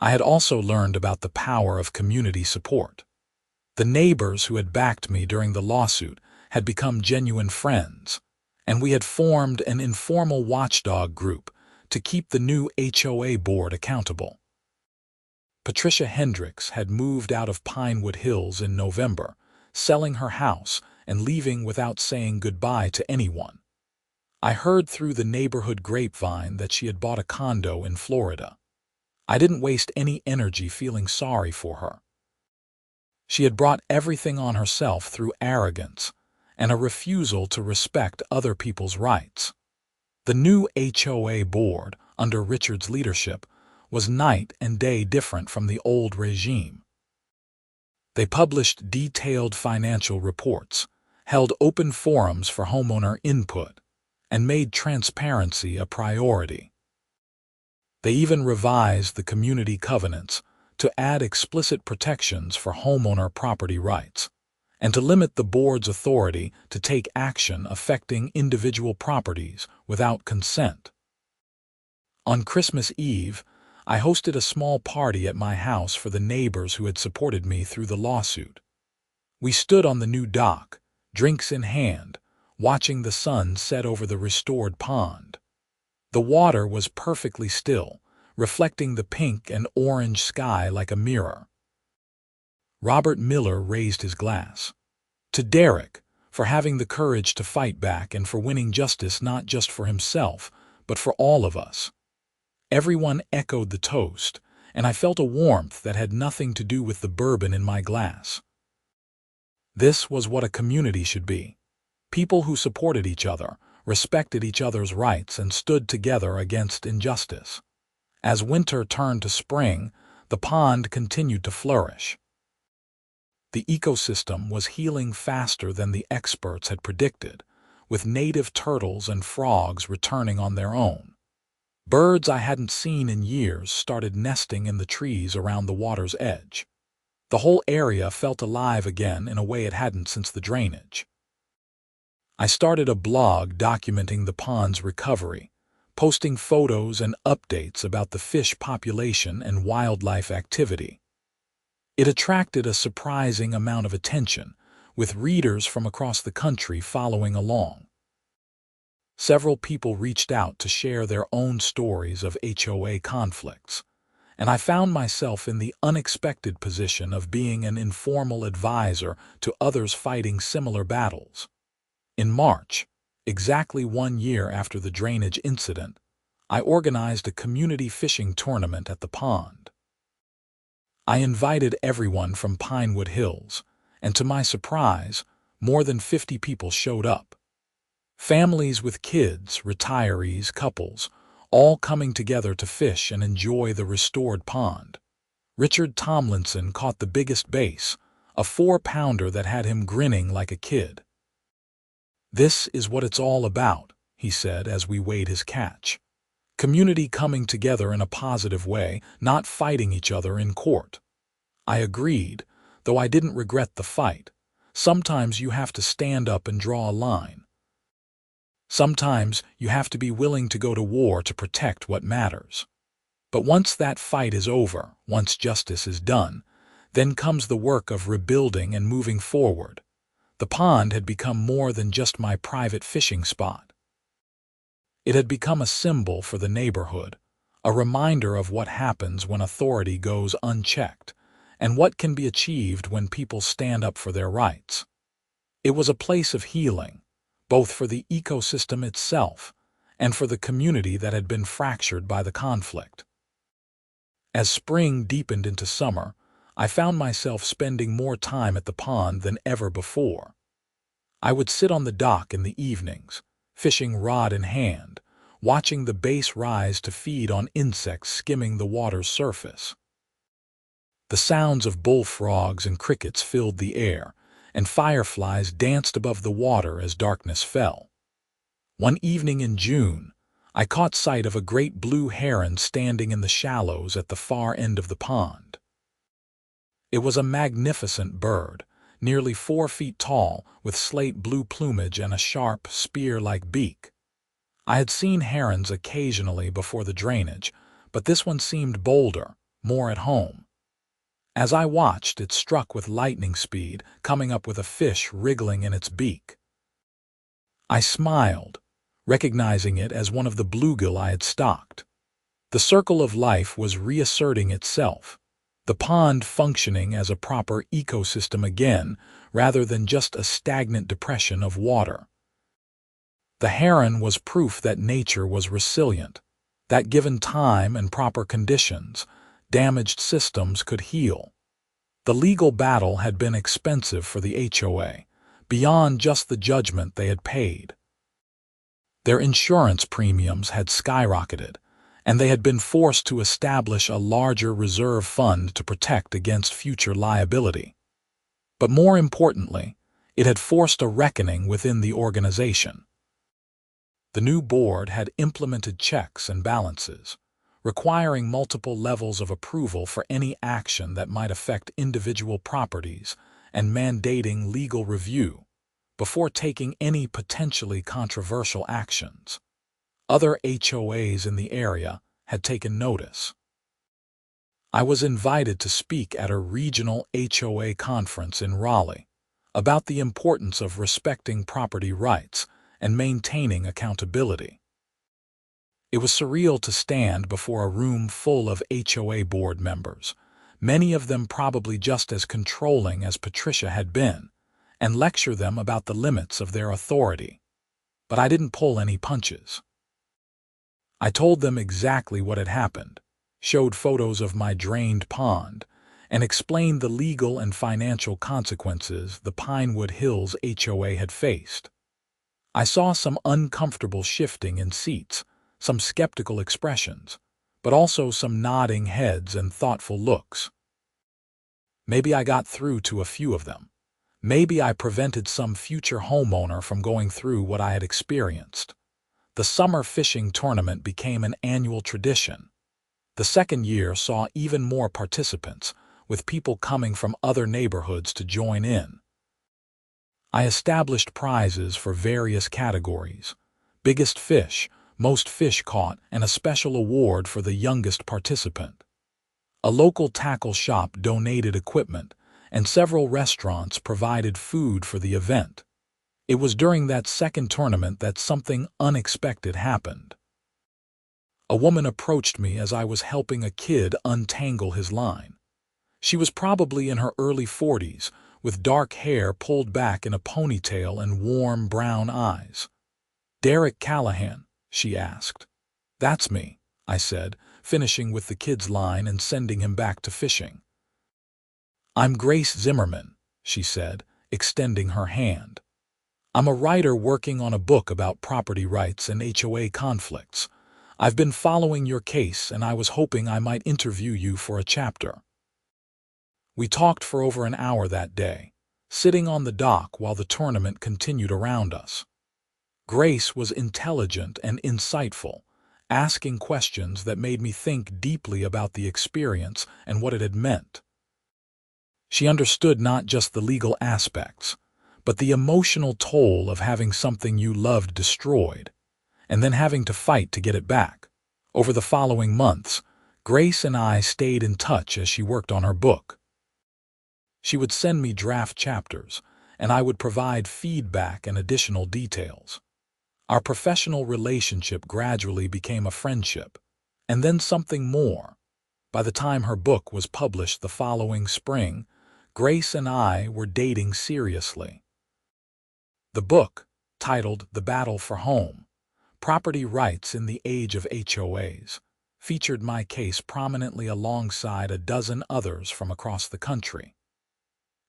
I had also learned about the power of community support. The neighbors who had backed me during the lawsuit had become genuine friends, and we had formed an informal watchdog group to keep the new HOA board accountable. Patricia Hendricks had moved out of Pinewood Hills in November, selling her house and leaving without saying goodbye to anyone. I heard through the neighborhood grapevine that she had bought a condo in Florida. I didn't waste any energy feeling sorry for her. She had brought everything on herself through arrogance and a refusal to respect other people's rights. The new HOA board, under Richard's leadership, was night and day different from the old regime. They published detailed financial reports, held open forums for homeowner input, and made transparency a priority. They even revised the community covenants to add explicit protections for homeowner property rights, and to limit the board's authority to take action affecting individual properties without consent. On Christmas Eve, I hosted a small party at my house for the neighbors who had supported me through the lawsuit. We stood on the new dock, drinks in hand, watching the sun set over the restored pond. The water was perfectly still, reflecting the pink and orange sky like a mirror. Robert Miller raised his glass. To Derek, for having the courage to fight back and for winning justice not just for himself, but for all of us. Everyone echoed the toast, and I felt a warmth that had nothing to do with the bourbon in my glass. This was what a community should be. People who supported each other, respected each other's rights, and stood together against injustice. As winter turned to spring, the pond continued to flourish. The ecosystem was healing faster than the experts had predicted, with native turtles and frogs returning on their own. Birds I hadn't seen in years started nesting in the trees around the water's edge. The whole area felt alive again in a way it hadn't since the drainage. I started a blog documenting the pond's recovery, posting photos and updates about the fish population and wildlife activity. It attracted a surprising amount of attention, with readers from across the country following along. Several people reached out to share their own stories of HOA conflicts, and I found myself in the unexpected position of being an informal advisor to others fighting similar battles. In March, exactly 1 year after the drainage incident, I organized a community fishing tournament at the pond. I invited everyone from Pinewood Hills, and to my surprise, more than 50 people showed up. Families with kids, retirees, couples, all coming together to fish and enjoy the restored pond. Richard Tomlinson caught the biggest bass, a 4-pounder that had him grinning like a kid. "This is what it's all about," he said as we weighed his catch. "Community coming together in a positive way, not fighting each other in court." I agreed, though I didn't regret the fight. Sometimes you have to stand up and draw a line. Sometimes you have to be willing to go to war to protect what matters. But once that fight is over, once justice is done, then comes the work of rebuilding and moving forward. The pond had become more than just my private fishing spot. It had become a symbol for the neighborhood, a reminder of what happens when authority goes unchecked, and what can be achieved when people stand up for their rights. It was a place of healing, both for the ecosystem itself and for the community that had been fractured by the conflict. As spring deepened into summer, I found myself spending more time at the pond than ever before. I would sit on the dock in the evenings, fishing rod in hand, watching the bass rise to feed on insects skimming the water's surface. The sounds of bullfrogs and crickets filled the air, and fireflies danced above the water as darkness fell. One evening in June, I caught sight of a great blue heron standing in the shallows at the far end of the pond. It was a magnificent bird, nearly 4 feet tall, with slate blue plumage and a sharp, spear-like beak. I had seen herons occasionally before the drainage, but this one seemed bolder, more at home. As I watched, it struck with lightning speed, coming up with a fish wriggling in its beak. I smiled, recognizing it as one of the bluegill I had stocked. The circle of life was reasserting itself, the pond functioning as a proper ecosystem again, rather than just a stagnant depression of water. The heron was proof that nature was resilient, that given time and proper conditions, damaged systems could heal. The legal battle had been expensive for the HOA, beyond just the judgment they had paid. Their insurance premiums had skyrocketed, and they had been forced to establish a larger reserve fund to protect against future liability. But more importantly, it had forced a reckoning within the organization. The new board had implemented checks and balances, requiring multiple levels of approval for any action that might affect individual properties and mandating legal review before taking any potentially controversial actions. Other HOAs in the area had taken notice. I was invited to speak at a regional HOA conference in Raleigh about the importance of respecting property rights and maintaining accountability. It was surreal to stand before a room full of HOA board members, many of them probably just as controlling as Patricia had been, and lecture them about the limits of their authority. But I didn't pull any punches. I told them exactly what had happened, showed photos of my drained pond, and explained the legal and financial consequences the Pinewood Hills HOA had faced. I saw some uncomfortable shifting in seats, some skeptical expressions, but also some nodding heads and thoughtful looks. Maybe I got through to a few of them. Maybe I prevented some future homeowner from going through what I had experienced. The summer fishing tournament became an annual tradition. The second year saw even more participants, with people coming from other neighborhoods to join in. I established prizes for various categories: biggest fish, most fish caught, and a special award for the youngest participant. A local tackle shop donated equipment, and several restaurants provided food for the event. It was during that second tournament that something unexpected happened. A woman approached me as I was helping a kid untangle his line. She was probably in her early 40s, with dark hair pulled back in a ponytail and warm brown eyes. "Derek Callahan?" she asked. "That's me," I said, finishing with the kid's line and sending him back to fishing. "I'm Grace Zimmerman," she said, extending her hand. I'm a writer working on a book about property rights and HOA conflicts. I've been following your case and I was hoping I might interview you for a chapter. We talked for over an hour that day, sitting on the dock while the tournament continued around us. Grace was intelligent and insightful, asking questions that made me think deeply about the experience and what it had meant. She understood not just the legal aspects, but the emotional toll of having something you loved destroyed, and then having to fight to get it back. Over the following months, Grace and I stayed in touch as she worked on her book. She would send me draft chapters, and I would provide feedback and additional details. Our professional relationship gradually became a friendship, and then something more. By the time her book was published the following spring, Grace and I were dating seriously. The book, titled The Battle for Home: Property Rights in the Age of HOAs, featured my case prominently alongside a dozen others from across the country.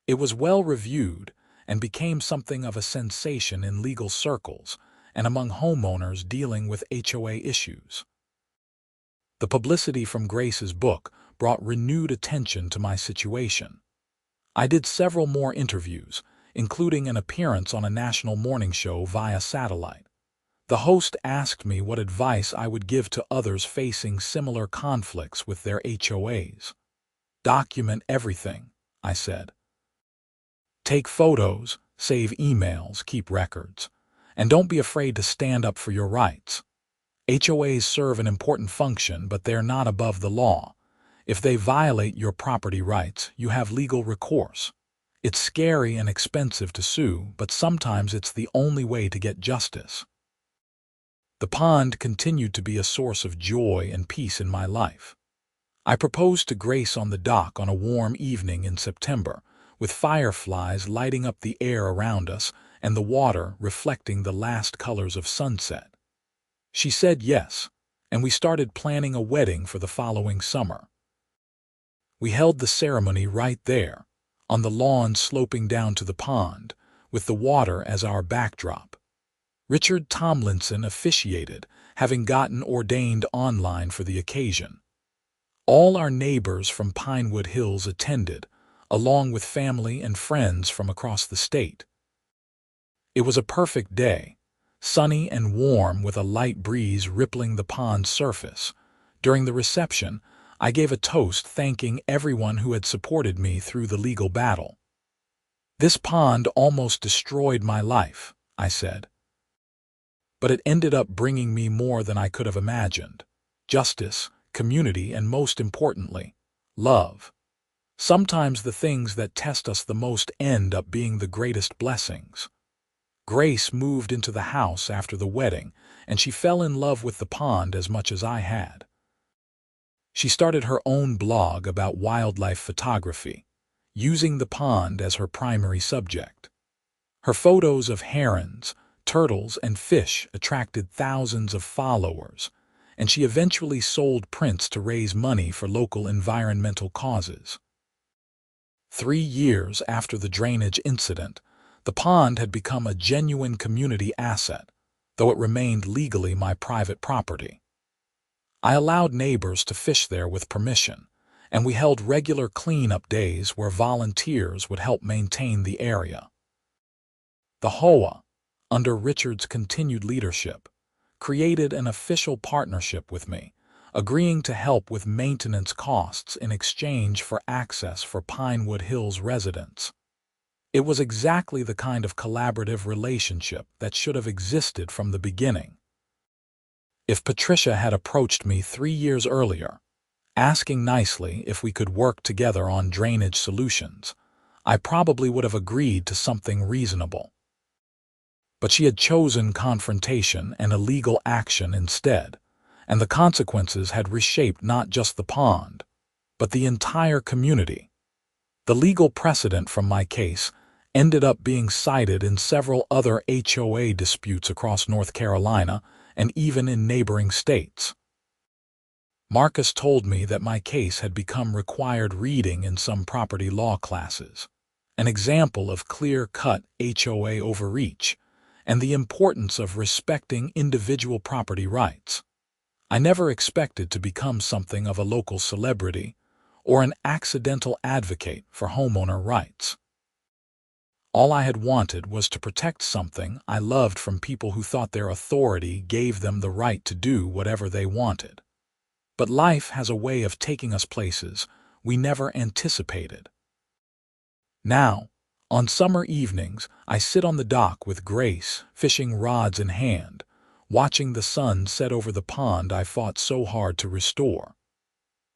It was well reviewed and became something of a sensation in legal circles and among homeowners dealing with HOA issues. The publicity from Grace's book brought renewed attention to my situation. I did several more interviews, including an appearance on a national morning show via satellite. The host asked me what advice I would give to others facing similar conflicts with their HOAs. Document everything, I said. Take photos, save emails, keep records, and don't be afraid to stand up for your rights. HOAs serve an important function, but they're not above the law. If they violate your property rights, you have legal recourse. It's scary and expensive to sue, but sometimes it's the only way to get justice. The pond continued to be a source of joy and peace in my life. I proposed to Grace on the dock on a warm evening in September, with fireflies lighting up the air around us and the water reflecting the last colors of sunset. She said yes, and we started planning a wedding for the following summer. We held the ceremony right there, on the lawn sloping down to the pond, with the water as our backdrop. Richard Tomlinson officiated, having gotten ordained online for the occasion. All our neighbors from Pinewood Hills attended, along with family and friends from across the state. It was a perfect day, sunny and warm with a light breeze rippling the pond's surface. During the reception, I gave a toast thanking everyone who had supported me through the legal battle. "This pond almost destroyed my life," I said. "But it ended up bringing me more than I could have imagined: justice, community, and most importantly, love. Sometimes the things that test us the most end up being the greatest blessings." Grace moved into the house after the wedding, and she fell in love with the pond as much as I had. She started her own blog about wildlife photography, using the pond as her primary subject. Her photos of herons, turtles, and fish attracted thousands of followers, and she eventually sold prints to raise money for local environmental causes. 3 years after the drainage incident, the pond had become a genuine community asset, though it remained legally my private property. I allowed neighbors to fish there with permission, and we held regular cleanup days where volunteers would help maintain the area. The HOA, under Richard's continued leadership, created an official partnership with me, agreeing to help with maintenance costs in exchange for access for Pinewood Hills residents. It was exactly the kind of collaborative relationship that should have existed from the beginning. If Patricia had approached me 3 years earlier, asking nicely if we could work together on drainage solutions, I probably would have agreed to something reasonable. But she had chosen confrontation and illegal action instead, and the consequences had reshaped not just the pond, but the entire community. The legal precedent from my case ended up being cited in several other HOA disputes across North Carolina and even in neighboring states. Marcus told me that my case had become required reading in some property law classes, an example of clear-cut HOA overreach, and the importance of respecting individual property rights. I never expected to become something of a local celebrity or an accidental advocate for homeowner rights. All I had wanted was to protect something I loved from people who thought their authority gave them the right to do whatever they wanted. But life has a way of taking us places we never anticipated. Now, on summer evenings, I sit on the dock with Grace, fishing rods in hand, watching the sun set over the pond I fought so hard to restore.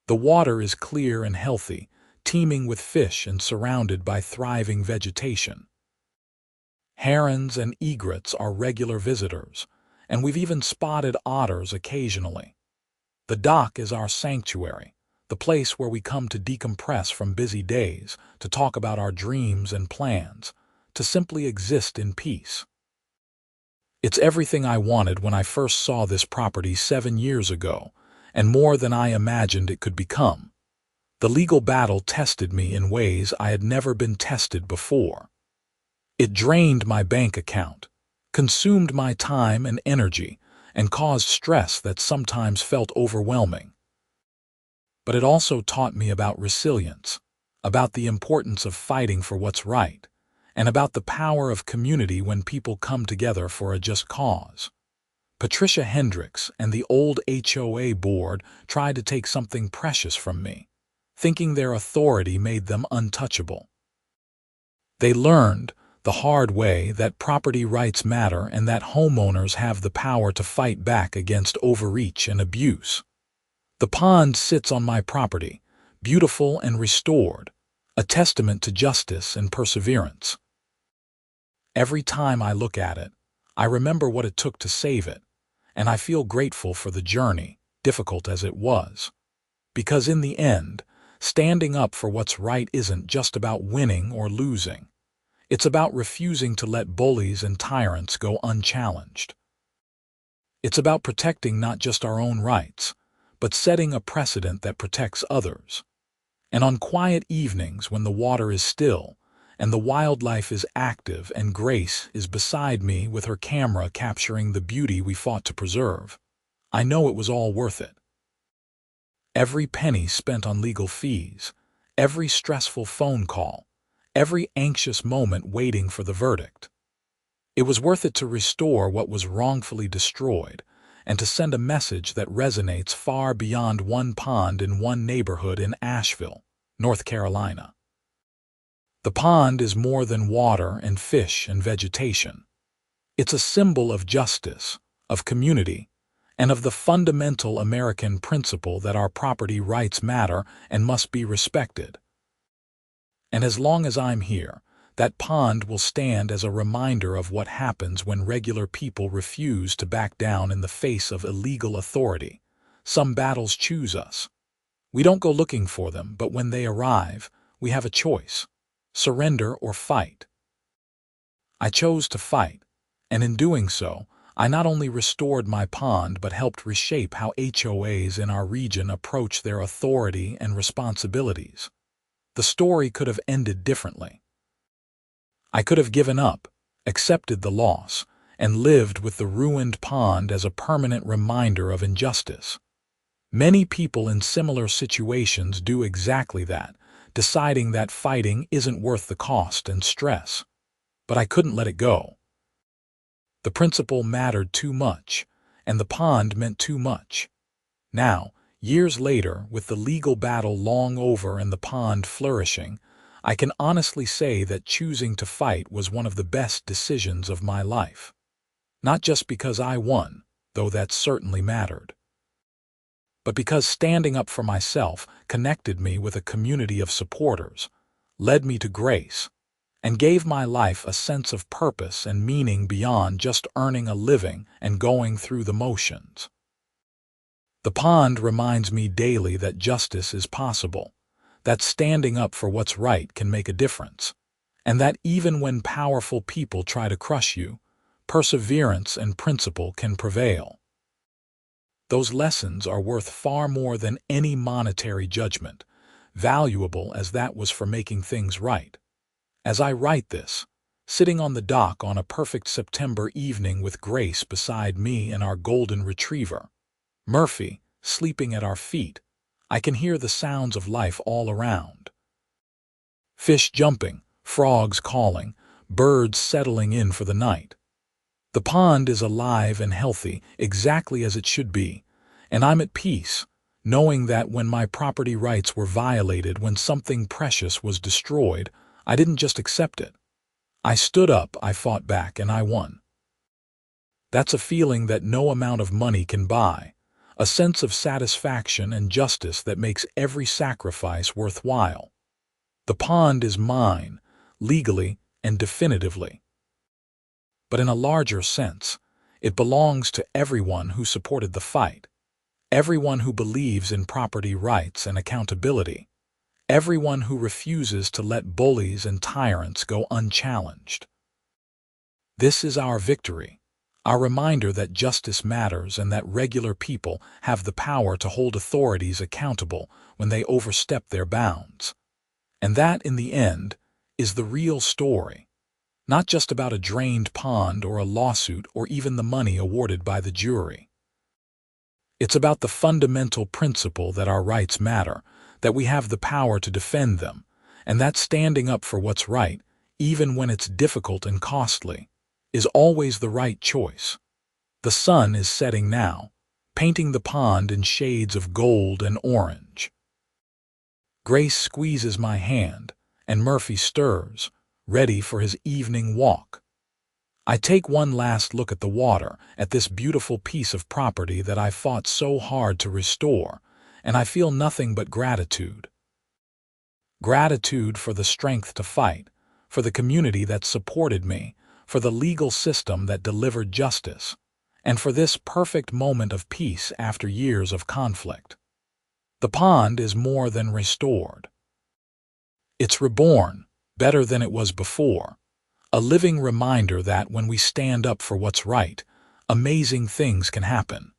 The water is clear and healthy, teeming with fish and surrounded by thriving vegetation. Herons and egrets are regular visitors, and we've even spotted otters occasionally. The dock is our sanctuary, the place where we come to decompress from busy days, to talk about our dreams and plans, to simply exist in peace. It's everything I wanted when I first saw this property 7 years ago, and more than I imagined it could become. The legal battle tested me in ways I had never been tested before. It drained my bank account, consumed my time and energy, and caused stress that sometimes felt overwhelming. But it also taught me about resilience, about the importance of fighting for what's right, and about the power of community when people come together for a just cause. Patricia Hendricks and the old HOA board tried to take something precious from me, thinking their authority made them untouchable. They learned the hard way that property rights matter and that homeowners have the power to fight back against overreach and abuse. The pond sits on my property, beautiful and restored, a testament to justice and perseverance. Every time I look at it, I remember what it took to save it, and I feel grateful for the journey, difficult as it was. Because in the end, standing up for what's right isn't just about winning or losing. It's about refusing to let bullies and tyrants go unchallenged. It's about protecting not just our own rights, but setting a precedent that protects others. And on quiet evenings when the water is still, and the wildlife is active and Grace is beside me with her camera capturing the beauty we fought to preserve, I know it was all worth it. Every penny spent on legal fees, every stressful phone call, every anxious moment waiting for the verdict. It was worth it to restore what was wrongfully destroyed and to send a message that resonates far beyond one pond in one neighborhood in Asheville, North Carolina. The pond is more than water and fish and vegetation. It's a symbol of justice, of community, and of the fundamental American principle that our property rights matter and must be respected. And as long as I'm here, that pond will stand as a reminder of what happens when regular people refuse to back down in the face of illegal authority. Some battles choose us. We don't go looking for them, but when they arrive, we have a choice: surrender or fight. I chose to fight, and in doing so, I not only restored my pond but helped reshape how HOAs in our region approach their authority and responsibilities. The story could have ended differently. I could have given up, accepted the loss, and lived with the ruined pond as a permanent reminder of injustice. Many people in similar situations do exactly that, deciding that fighting isn't worth the cost and stress. But I couldn't let it go. The principle mattered too much, and the pond meant too much. Now, years later, with the legal battle long over and the pond flourishing, I can honestly say that choosing to fight was one of the best decisions of my life. Not just because I won, though that certainly mattered, but because standing up for myself connected me with a community of supporters, led me to grace, and gave my life a sense of purpose and meaning beyond just earning a living and going through the motions. The pond reminds me daily that justice is possible, that standing up for what's right can make a difference, and that even when powerful people try to crush you, perseverance and principle can prevail. Those lessons are worth far more than any monetary judgment, valuable as that was for making things right. As I write this, sitting on the dock on a perfect September evening with Grace beside me and our golden retriever, Murphy, sleeping at our feet. I can hear the sounds of life all around. Fish jumping, frogs calling, birds settling in for the night. The pond is alive and healthy, exactly as it should be, and I'm at peace, knowing that when my property rights were violated, when something precious was destroyed, I didn't just accept it. I stood up, I fought back, and I won. That's a feeling that no amount of money can buy, a sense of satisfaction and justice that makes every sacrifice worthwhile. The pond is mine, legally and definitively. But in a larger sense, it belongs to everyone who supported the fight, everyone who believes in property rights and accountability, everyone who refuses to let bullies and tyrants go unchallenged. This is our victory, our reminder that justice matters and that regular people have the power to hold authorities accountable when they overstep their bounds. And that, in the end, is the real story. Not just about a drained pond or a lawsuit or even the money awarded by the jury. It's about the fundamental principle that our rights matter, that we have the power to defend them, and that standing up for what's right, even when it's difficult and costly, is always the right choice. The sun is setting now, painting the pond in shades of gold and orange. Grace squeezes my hand, and Murphy stirs, ready for his evening walk. I take one last look at the water, at this beautiful piece of property that I fought so hard to restore, and I feel nothing but gratitude. Gratitude for the strength to fight, for the community that supported me, for the legal system that delivered justice, and for this perfect moment of peace after years of conflict. The pond is more than restored. It's reborn, better than it was before, a living reminder that when we stand up for what's right, amazing things can happen.